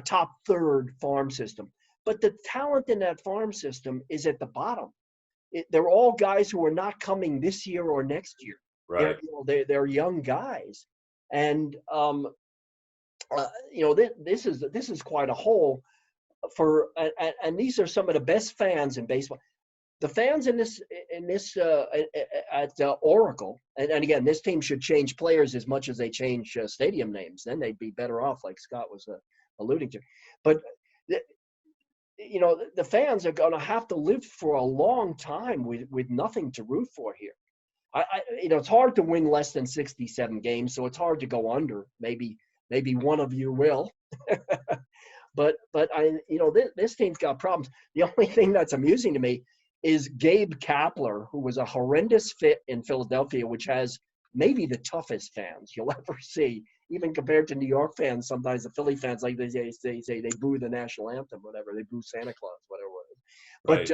[SPEAKER 2] top third farm system. But the talent in that farm system is at the bottom. They're all guys who are not coming this year or next year.
[SPEAKER 1] Right.
[SPEAKER 2] They're young guys. And, this is quite a hole and these are some of the best fans in baseball. The fans in this at Oracle, and again, this team should change players as much as they change stadium names. Then they'd be better off, like Scott was alluding to. But the fans are going to have to live for a long time with nothing to root for here. It's hard to win less than 67 games, so it's hard to go under. Maybe one of you will. But this team's got problems. The only thing that's amusing to me is Gabe Kapler, who was a horrendous fit in Philadelphia, which has maybe the toughest fans you'll ever see, even compared to New York fans. Sometimes the Philly fans, like they say they boo the national anthem, whatever, they boo Santa Claus, whatever it is. But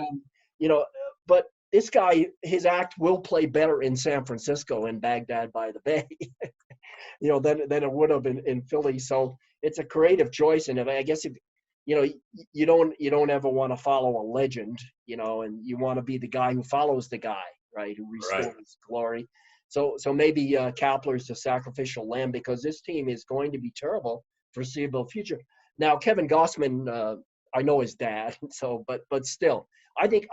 [SPEAKER 2] but this guy, his act will play better in San Francisco and Baghdad by the Bay, than it would have in Philly. So it's a creative choice, and I guess if you don't ever want to follow a legend, and you want to be the guy who follows the guy, right, who restores glory. So maybe Kapler's the sacrificial lamb, because this team is going to be terrible for the foreseeable future. Now, Kevin Gossman, I know his dad, but still, I think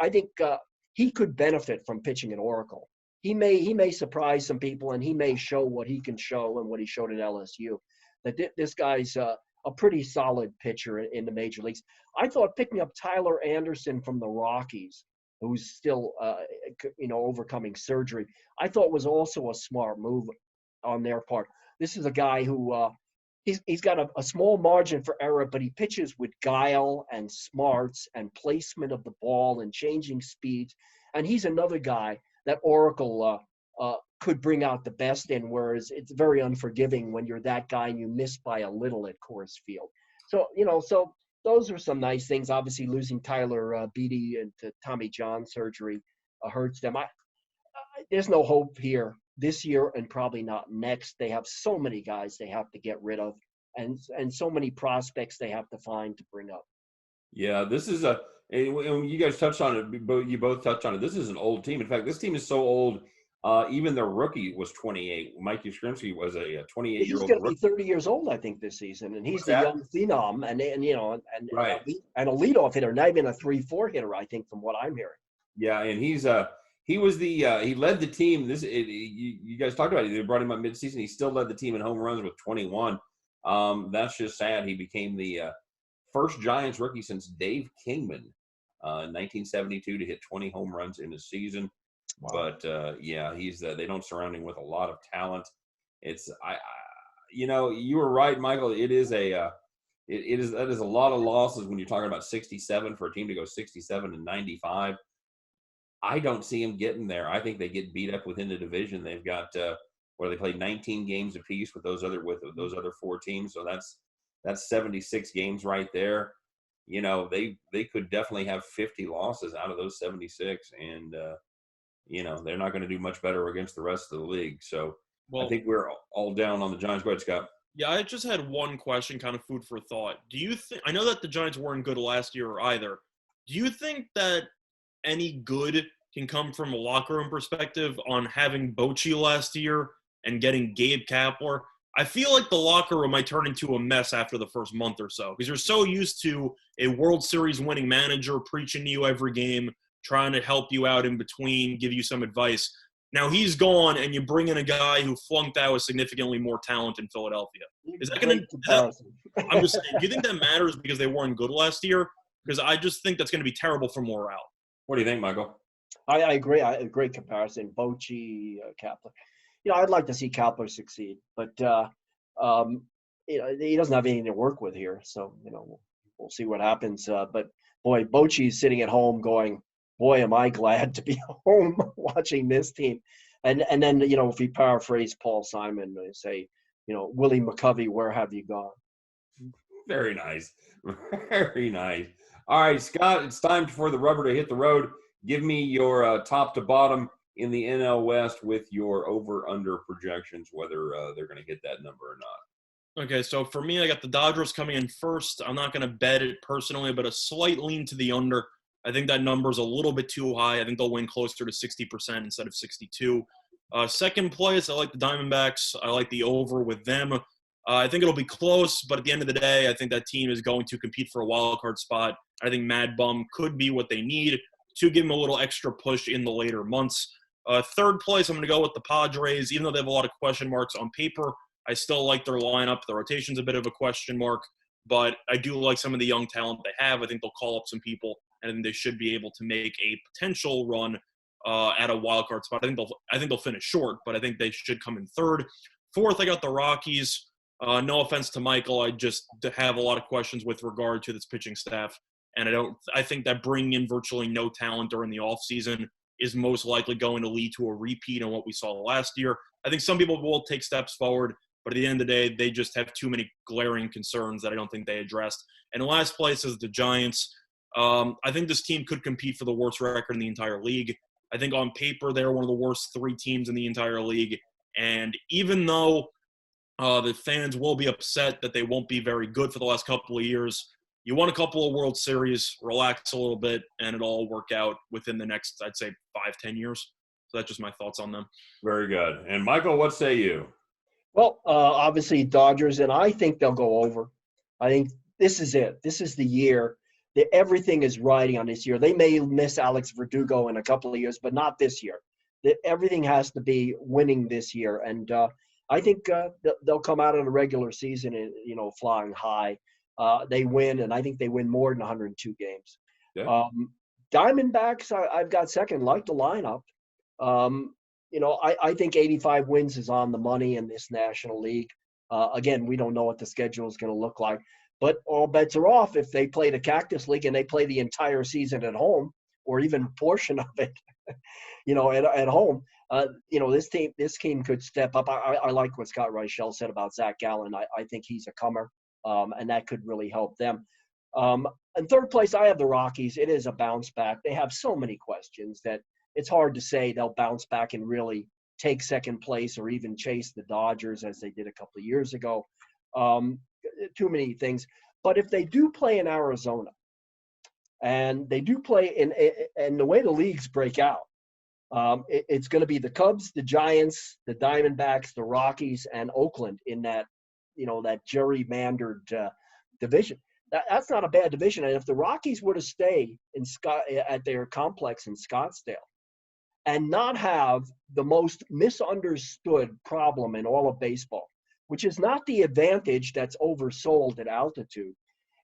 [SPEAKER 2] he could benefit from pitching at Oracle. He may surprise some people, and he may show what he can show and what he showed at LSU. That this guy's a pretty solid pitcher in the major leagues. I thought picking up Tyler Anderson from the Rockies, who's still overcoming surgery, I thought was also a smart move on their part. This is a guy who he's got a small margin for error, but he pitches with guile and smarts and placement of the ball and changing speeds. And he's another guy that Oracle could bring out the best in, whereas it's very unforgiving when you're that guy and you miss by a little at Coors Field. So, so those are some nice things. Obviously, losing Tyler Beatty into Tommy John surgery hurts them. There's no hope here this year, and probably not next. They have so many guys they have to get rid of, and so many prospects they have to find to bring up.
[SPEAKER 1] Yeah, this is you guys touched on it. You both touched on it. This is an old team. In fact, this team is so old. Even their rookie was 28. Mike Yastrzemski was a 28-year-old.
[SPEAKER 2] He's going to be 30 years old, I think, this season, and he's the young phenom, and
[SPEAKER 1] right.
[SPEAKER 2] and a leadoff hitter, not even a 3-4 hitter, I think, from what I'm hearing.
[SPEAKER 1] Yeah, and he led the team. You guys talked about it. They brought him up midseason. He still led the team in home runs with 21. That's just sad. He became the first Giants rookie since Dave Kingman, 1972, to hit 20 home runs in a season. Wow. But yeah, they don't surround him with a lot of talent. It's you were right, Michael. It is that is a lot of losses when you're talking about 67 for a team to go 67 and 95. I don't see them getting there. I think they get beat up within the division. They've got where they played 19 games apiece with those other 4 teams. So that's 76 games right there. They could definitely have 50 losses out of those 76, and they're not going to do much better against the rest of the league. So I think we're all down on the Giants. Go ahead, Scott.
[SPEAKER 3] Yeah, I just had one question, kind of food for thought. Do you think – I know that the Giants weren't good last year either. Do you think that any good can come from a locker room perspective on having Bochy last year and getting Gabe Kapler? I feel like the locker room might turn into a mess after the first month or so because you're so used to a World Series winning manager preaching to you every game, trying to help you out in between, give you some advice. Now he's gone, and you bring in a guy who flunked out with significantly more talent in Philadelphia. Is that going to – I'm just saying, do you think that matters because they weren't good last year? Because I just think that's going to be terrible for morale.
[SPEAKER 1] What do you think, Michael?
[SPEAKER 2] I agree. A great comparison. Bochy, Kapler. I'd like to see Kapler succeed, but he doesn't have anything to work with here. So we'll see what happens. But boy, Bochy's sitting at home going, boy, am I glad to be home watching this team. And then if we paraphrase Paul Simon and say, Willie McCovey, where have you gone?
[SPEAKER 1] Very nice. Very nice. All right, Scott, it's time for the rubber to hit the road. Give me your top to bottom in the NL West with your over-under projections, whether they're going to hit that number or not.
[SPEAKER 3] Okay, so for me, I got the Dodgers coming in first. I'm not going to bet it personally, but a slight lean to the under. I think that number is a little bit too high. I think they'll win closer to 60% instead of 62. Second place, I like the Diamondbacks. I like the over with them. I think it'll be close, but at the end of the day, I think that team is going to compete for a wild card spot. I think Mad Bum could be what they need to give them a little extra push in the later months. Third place, I'm going to go with the Padres. Even though they have a lot of question marks on paper, I still like their lineup. The rotation's a bit of a question mark, but I do like some of the young talent they have. I think they'll call up some people, and they should be able to make a potential run at a wild card spot. I think they'll finish short, but I think they should come in third. Fourth, I got the Rockies. No offense to Michael, I just have a lot of questions with regard to this pitching staff. And I think that bringing in virtually no talent during the offseason is most likely going to lead to a repeat on what we saw last year. I think some people will take steps forward, but at the end of the day, they just have too many glaring concerns that I don't think they addressed. And last place is the Giants. I think this team could compete for the worst record in the entire league. I think on paper, they're one of the worst 3 teams in the entire league. And even though the fans will be upset that they won't be very good for the last couple of years, you won a couple of World Series, relax a little bit, and it'll all work out within the next, I'd say, 5-10 years. So that's just my thoughts on them.
[SPEAKER 1] Very good. And Michael, what say you?
[SPEAKER 2] Well, obviously Dodgers, and I think they'll go over. I think this is it. This is the year that everything is riding on this year. They may miss Alex Verdugo in a couple of years, but not this year. Everything has to be winning this year. And I think they'll come out of the regular season and, flying high. They win, and I think they win more than 102 games. Yeah. Diamondbacks, I've got second, like the lineup. I think 85 wins is on the money in this National League. Again, we don't know what the schedule is going to look like, but all bets are off if they play the Cactus League and they play the entire season at home, or even a portion of it, at home. This team could step up. I like what Scott Reichel said about Zach Gallen. I think he's a comer. And that could really help them. In third place, I have the Rockies. It is a bounce back. They have so many questions that it's hard to say they'll bounce back and really take second place or even chase the Dodgers as they did a couple of years ago. Too many things. But if they do play in Arizona, and they do play in the way the leagues break out, it's going to be the Cubs, the Giants, the Diamondbacks, the Rockies, and Oakland in that gerrymandered division. That's not a bad division. And if the Rockies were to stay at their complex in Scottsdale and not have the most misunderstood problem in all of baseball, which is not the advantage that's oversold at altitude,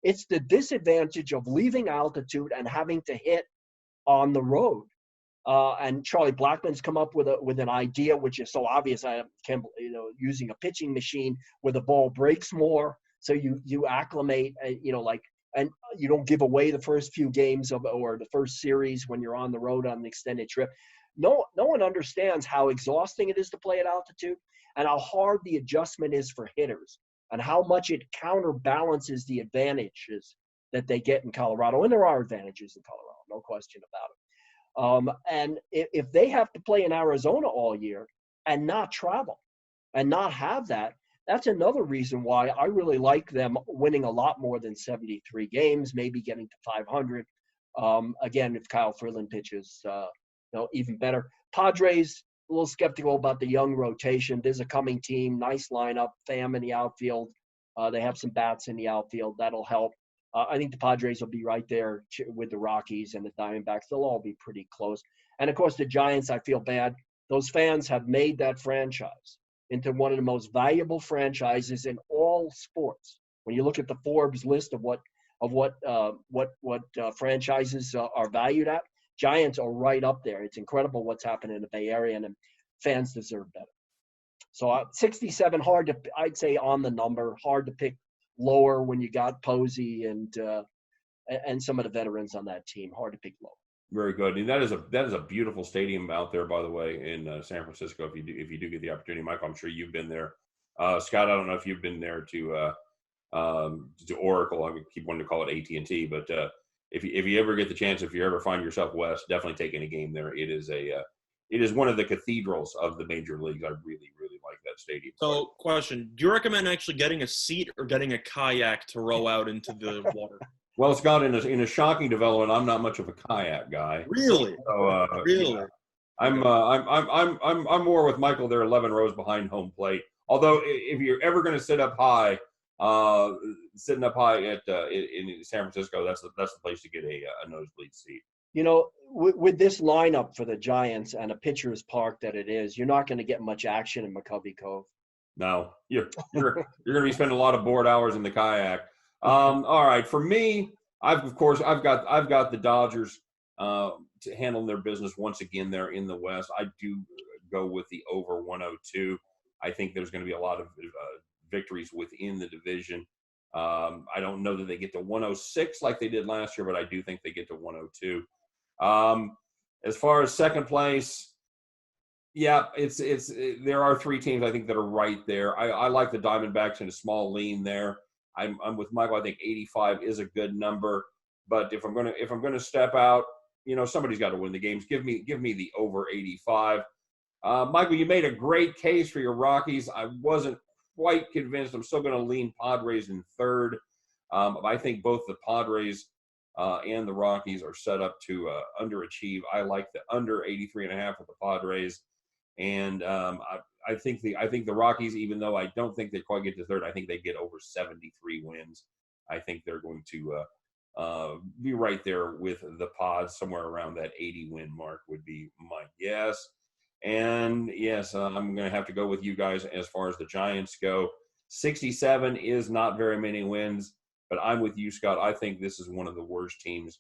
[SPEAKER 2] It's the disadvantage of leaving altitude and having to hit on the road. And Charlie Blackman's come up with an idea which is so obvious. I can't, using a pitching machine where the ball breaks more, so you acclimate, and you don't give away the first few games or the first series when you're on the road on an extended trip. No one understands how exhausting it is to play at altitude and how hard the adjustment is for hitters and how much it counterbalances the advantages that they get in Colorado. And there are advantages in Colorado, no question about it. And if they have to play in Arizona all year and not travel and not have that, that's another reason why I really like them winning a lot more than 73 games, maybe getting to 500. Again, if Kyle Freeland pitches, even better. Padres, a little skeptical about the young rotation. There's a coming team, nice lineup, Pham in the outfield. They have some bats in the outfield. That'll help. I think the Padres will be right there with the Rockies and the Diamondbacks. They'll all be pretty close. And, of course, the Giants, I feel bad. Those fans have made that franchise into one of the most valuable franchises in all sports. When you look at the Forbes list of what franchises are valued at, Giants are right up there. It's incredible what's happened in the Bay Area, and fans deserve better. So 67, I'd say on the number, hard to pick lower when you got Posey and some of the veterans on that team. Hard to pick lower.
[SPEAKER 1] Very good. And that is a beautiful stadium out there, by the way, in San Francisco. If you do get the opportunity, Michael, I'm sure you've been there. Scott, I don't know if you've been there to Oracle. I keep wanting to call it AT&T, but if you ever get the chance, if you ever find yourself west, definitely take in a game there. It is one of the cathedrals of the major leagues. I really, really like that stadium.
[SPEAKER 3] So, question: do you recommend actually getting a seat or getting a kayak to row out into the water?
[SPEAKER 1] Well, Scott, in a shocking development, I'm not much of a kayak guy.
[SPEAKER 3] Really?
[SPEAKER 1] So,
[SPEAKER 3] really?
[SPEAKER 1] Yeah, I'm more with Michael there, 11 rows behind home plate. Although, if you're ever going to sit up high, sitting up high in San Francisco, that's the place to get a nosebleed seat.
[SPEAKER 2] With this lineup for the Giants and a pitcher's park that it is, you're not going to get much action in McCovey Cove.
[SPEAKER 1] No, you're going to be spending a lot of bored hours in the kayak. All right, for me, I've got the Dodgers handling their business once again there in the West. I do go with the over 102. I think there's going to be a lot of victories within the division. I don't know that they get to 106 like they did last year, but I do think they get to 102. As far as second place, yeah, there are three teams I think that are right there. I like the Diamondbacks in a small lean there. I'm with Michael. I think 85 is a good number, but if I'm gonna step out, somebody's got to win the games. Give me the over 85. Michael, you made a great case for your Rockies. I wasn't quite convinced. I'm still going to lean Padres in third. I think both the Padres and the Rockies are set up to underachieve. I like the under 83.5 with the Padres, and I think the Rockies, even though I don't think they quite get to third, I think they get over 73 wins. I think they're going to be right there with the Pods, somewhere around that 80 win mark would be my guess. And yes, I'm going to have to go with you guys as far as the Giants go. 67 is not very many wins, but I'm with you, Scott. I think this is one of the worst teams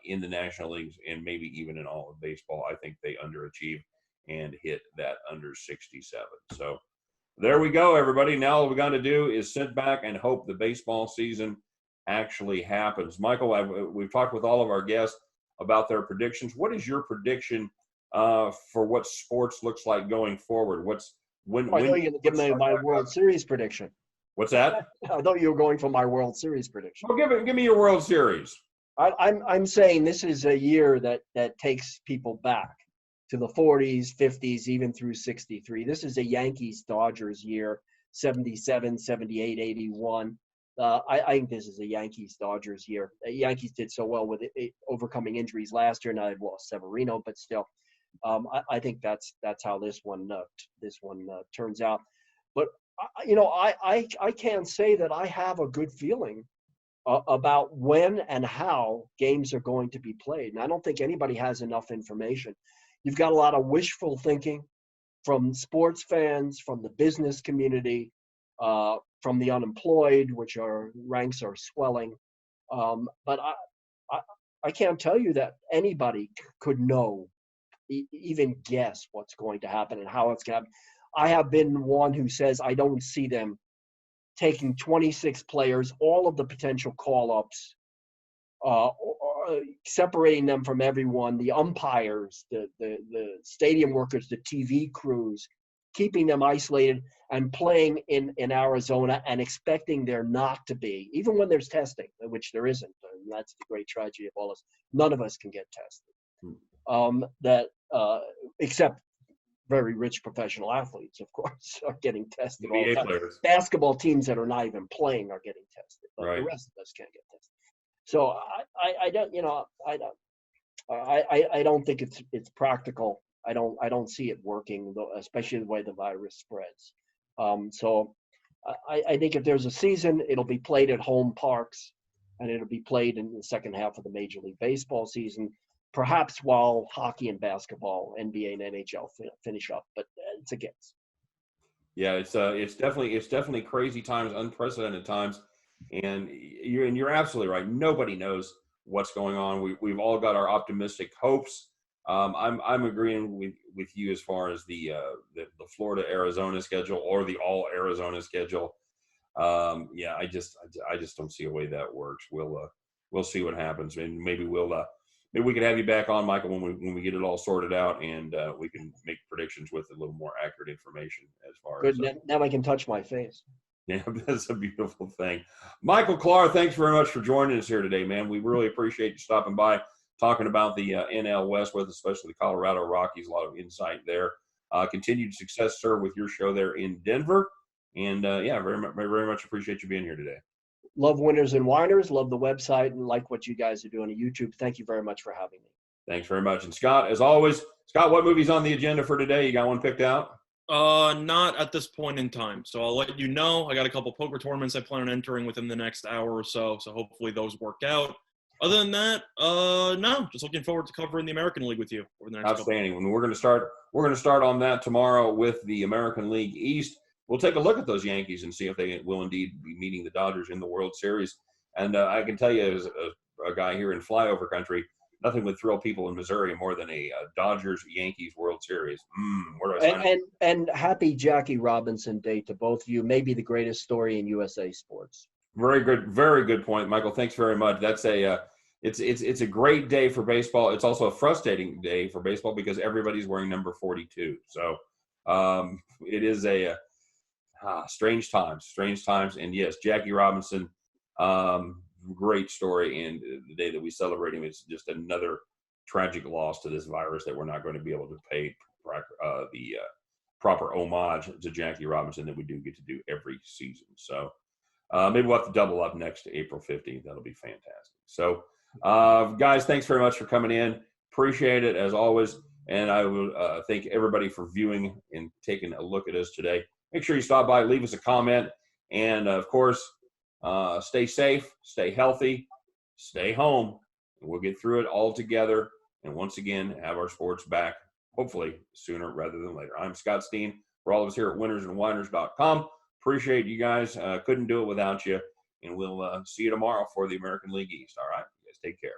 [SPEAKER 1] in the National Leagues and maybe even in all of baseball. I think they underachieve and hit that under 67. So there we go, everybody. Now all we got to do is sit back and hope the baseball season actually happens. Michael, we've talked with all of our guests about their predictions. What is your prediction for what sports looks like going forward?
[SPEAKER 2] I thought you were going to give me my World Series prediction.
[SPEAKER 1] What's that?
[SPEAKER 2] I thought you were going for my World Series prediction.
[SPEAKER 1] Well, give me your World Series.
[SPEAKER 2] I'm saying this is a year that takes people back to the 40s, 50s, even through 63. This is a Yankees-Dodgers year, 77, 78, 81. I think this is a Yankees-Dodgers year. The Yankees did so well with overcoming injuries last year. Now they've lost Severino, but still, I think that's how this one turns out. But I can't say that I have a good feeling about when and how games are going to be played, and I don't think anybody has enough information. You've got a lot of wishful thinking from sports fans, from the business community, from the unemployed, which ranks are swelling. But I can't tell you that anybody could know, even guess what's going to happen and how it's going to happen. I have been one who says I don't see them taking 26 players, all of the potential call-ups, separating them from everyone, the umpires, the stadium workers, the TV crews, keeping them isolated and playing in Arizona and expecting there not to be, even when there's testing, which there isn't. And that's the great tragedy of all this. None of us can get tested. Except very rich professional athletes, of course, are getting tested all the time.
[SPEAKER 1] Players.
[SPEAKER 2] Basketball teams that are not even playing are getting tested, but the rest of us can't get tested. So I don't think it's practical. I don't see it working, especially the way the virus spreads. So I think if there's a season, it'll be played at home parks, and it'll be played in the second half of the Major League Baseball season, perhaps while hockey and basketball, NBA and NHL finish up. But it's a guess. Yeah,
[SPEAKER 1] it's definitely crazy times, unprecedented times, and you're absolutely right. Nobody knows what's going on. We've all got our optimistic hopes. I'm agreeing with you as far as the Florida Arizona schedule or the all Arizona schedule. I just don't see a way that works. We'll see what happens, and maybe we can have you back on, Michael, when we get it all sorted out, and we can make predictions with a little more accurate information as far
[SPEAKER 2] Good.
[SPEAKER 1] as.
[SPEAKER 2] Now I can touch my face.
[SPEAKER 1] Yeah, that's a beautiful thing. Michael Klahr, thanks very much for joining us here today, man. We really appreciate you stopping by, talking about the NL West with us, especially the Colorado Rockies. A lot of insight there. Continued success, sir, with your show there in Denver. And, very much appreciate you being here today.
[SPEAKER 2] Love Winners and Winers. Love the website and like what you guys are doing on YouTube. Thank you very much for having me.
[SPEAKER 1] Thanks very much. And, Scott, as always, what movie's on the agenda for today? You got one picked out?
[SPEAKER 3] Not at this point in time. So I'll let you know. I got a couple poker tournaments I plan on entering within the next hour or so. So hopefully those work out. Other than that, no. Just looking forward to covering the American League with you over the next
[SPEAKER 1] Outstanding. Couple. We're going to start on that tomorrow with the American League East. We'll take a look at those Yankees and see if they will indeed be meeting the Dodgers in the World Series. And I can tell you, as a guy here in flyover country, nothing would thrill people in Missouri more than a Dodgers-Yankees World Series. Where do I sign up?
[SPEAKER 2] And happy Jackie Robinson Day to both of you. Maybe the greatest story in USA sports.
[SPEAKER 1] Very good point, Michael. Thanks very much. That's it's a great day for baseball. It's also a frustrating day for baseball because everybody's wearing number 42. So it is a strange times. And yes, Jackie Robinson, great story. And the day that we celebrate him is just another tragic loss to this virus that we're not going to be able to pay the proper homage to Jackie Robinson that we do get to do every season. So maybe we'll have to double up next April 15th. That'll be fantastic. So guys, thanks very much for coming in. Appreciate it as always. And I will thank everybody for viewing and taking a look at us today. Make sure you stop by, leave us a comment, and of course, stay safe, stay healthy, stay home, and we'll get through it all together. And once again, have our sports back, hopefully sooner rather than later. I'm Scott Steehn. For all of us here at winnersandwiners.com, appreciate you guys. Couldn't do it without you, and we'll see you tomorrow for the American League East. All right, you guys take care.